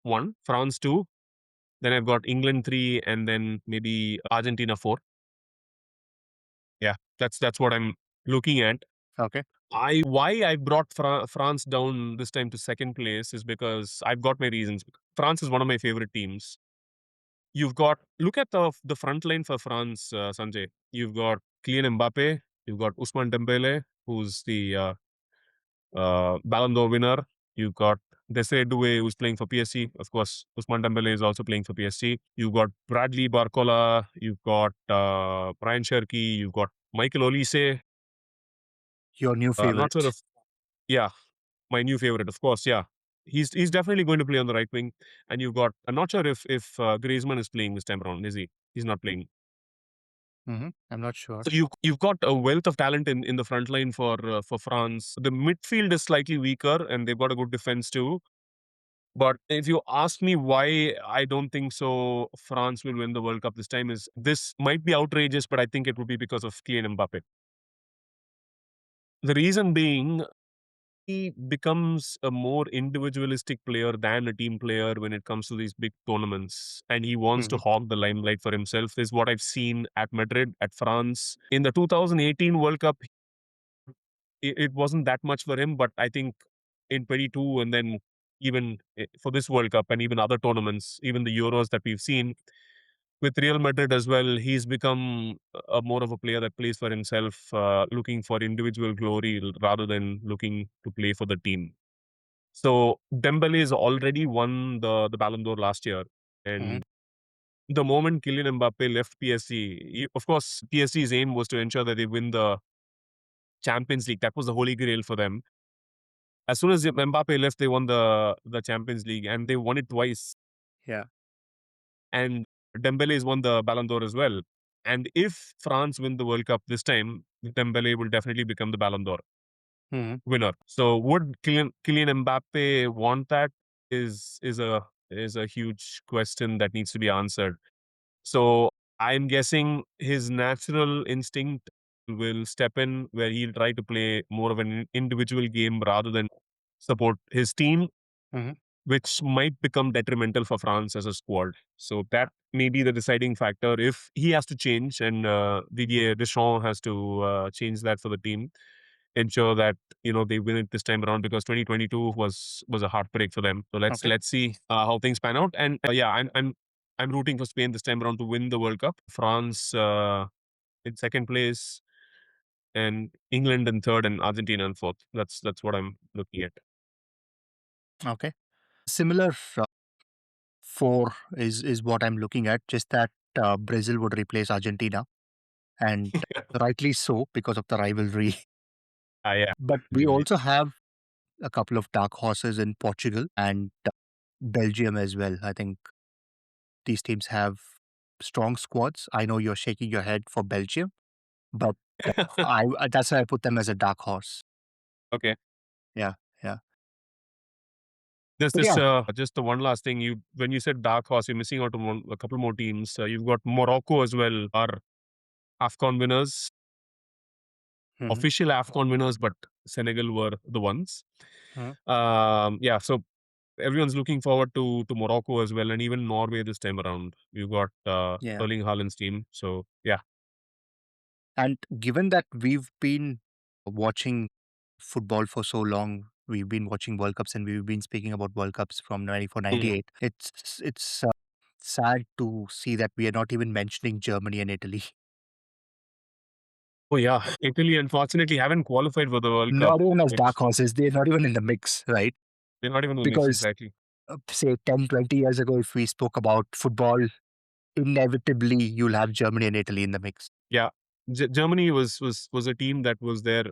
1, France 2, then I've got England 3, and then maybe Argentina 4. Yeah, that's what I'm looking at. Okay. Why I brought France down this time to second place is because I've got my reasons. France is one of my favorite teams. You've got look at the front line for France, Sanjay. You've got Kylian Mbappe, you've got Ousmane Dembele, who's the Ballon d'Or winner. You've got Desiree Doué, who's playing for PSG. Of course, Ousmane Dembele is also playing for PSG. You've got Bradley Barcola. You've got Brian Cherky. You've got Michael Olise. Your new Not sure favorite. if yeah, my new favorite, of course. Yeah, he's definitely going to play on the right wing. And you've got I'm not sure if Griezmann is playing this time around. Is he? He's not playing. I'm not sure. So you've got a wealth of talent in the front line for France. The midfield is slightly weaker, and they've got a good defense too. But if you ask me why I don't think so, France will win the World Cup this time is this might be outrageous, but I think it would be because of Kylian Mbappe. The reason being, he becomes a more individualistic player than a team player when it comes to these big tournaments. And he wants to Hmm. hog the limelight for himself. This is what I've seen at Madrid, at France. In the 2018 World Cup, it wasn't that much for him, but I think in 22 and then even for this World Cup and even other tournaments, even the Euros that we've seen with Real Madrid as well, he's become a more of a player that plays for himself, looking for individual glory rather than looking to play for the team. So Dembele has already won the Ballon d'Or last year, Hmm. and the moment Kylian Mbappe left PSG, of course, PSG's aim was to ensure that they win the Champions League. That was the holy grail for them. As soon as Mbappe left, they won the Champions League, and they won it twice. Yeah. And Dembele has won the Ballon d'Or as well. And if France win the World Cup this time, Dembele will definitely become the Ballon d'Or Hmm. winner. So would Kylian Mbappe want that? Is a huge question that needs to be answered. So I'm guessing his natural instinct will step in where he'll try to play more of an individual game rather than support his team, Hmm. which might become detrimental for France as a squad. So that may be the deciding factor if he has to change, and Didier Deschamps has to change that for the team, ensure that they win it this time around because 2022 was a heartbreak for them. So let's Okay. let's see how things pan out. And yeah, I'm rooting for Spain this time around to win the World Cup. France in second place, and England in third, and Argentina in fourth. That's what I'm looking at. Okay. Similar four is what I'm looking at. Just that Brazil would replace Argentina, and rightly so because of the rivalry. Yeah, But we really. also have a couple of dark horses in Portugal and Belgium as well. I think these teams have strong squads. I know you're shaking your head for Belgium, but that's why I put them as a dark horse. Okay. Yeah, yeah. There's But this yeah. just the one last thing. You when you said dark horse, you're missing out on a couple more teams. You've got Morocco as well, are AFCON winners, Hmm. official AFCON winners, but Senegal were the ones. Hmm. Yeah, so everyone's looking forward to Morocco as well, and even Norway this time around. You've got Yeah. Erling Haaland's team. So yeah. And given that we've been watching football for so long, we've been watching World Cups and we've been speaking about World Cups from 94, Mm. 98. It's sad to see that we are not even mentioning Germany and Italy. Oh yeah, Italy unfortunately haven't qualified for the World Cup. Not even as dark Which horses. They're not even in the mix, right? they're not even in the mix Because exactly. say 10, 20 years ago, if we spoke about football, inevitably you'll have Germany and Italy in the mix. Yeah, Germany was a team that was there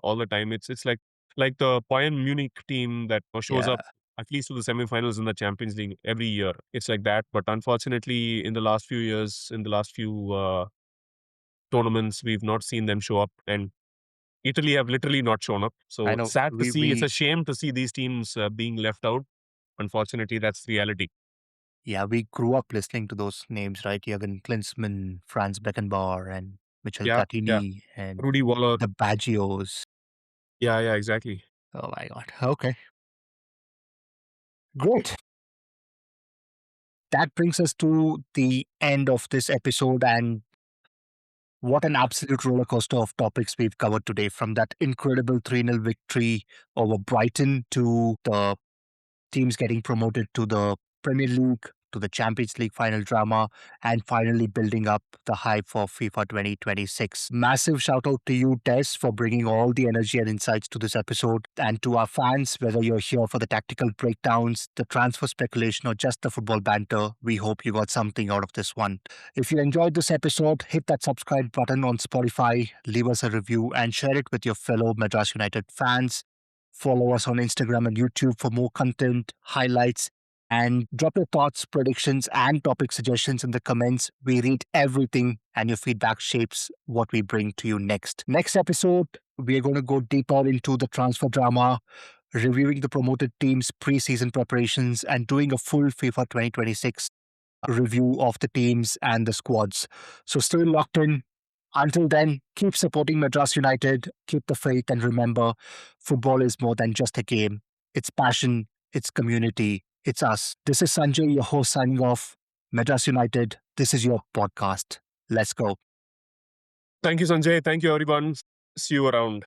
all the time. It's like the Bayern Munich team that shows Yeah, up at least to the semifinals in the Champions League every year. It's like that. But unfortunately, in the last few years, in the last few tournaments, we've not seen them show up, and Italy have literally not shown up. I So know. sad to see. It's We a shame to see these teams being left out. Unfortunately, that's reality. Yeah, we grew up listening to those names, right? Jürgen Klinsmann, Franz Beckenbauer, and Michel Yeah, yeah. Platini, and Rudy Waller. the Baggios. Yeah, yeah, exactly. Oh my God. Okay, great. That brings us to the end of this episode, and what an absolute roller coaster of topics we've covered today, from that incredible 3-0 victory over Brighton to the teams getting promoted to the Premier League, to the Champions League final drama, and finally building up the hype for FIFA 2026. Massive shout out to you, Des, for bringing all the energy and insights to this episode. And to our fans, whether you're here for the tactical breakdowns, the transfer speculation, or just the football banter, we hope you got something out of this one. If you enjoyed this episode, hit that subscribe button on Spotify, leave us a review, and share it with your fellow Madras United fans. Follow us on Instagram and YouTube for more content, highlights, and drop your thoughts, predictions, and topic suggestions in the comments. We read everything, and your feedback shapes what we bring to you next. Next episode, we are going to go deeper into the transfer drama, reviewing the promoted teams' preseason preparations, and doing a full FIFA 2026 review of the teams and the squads. So stay locked in. Until then, keep supporting Madras United, keep the faith, and remember, football is more than just a game. It's passion, it's community, it's us. This is Sanjay, your host, signing off. Madras United, this is your podcast. Let's go. Thank you, Sanjay. Thank you, everyone. See you around.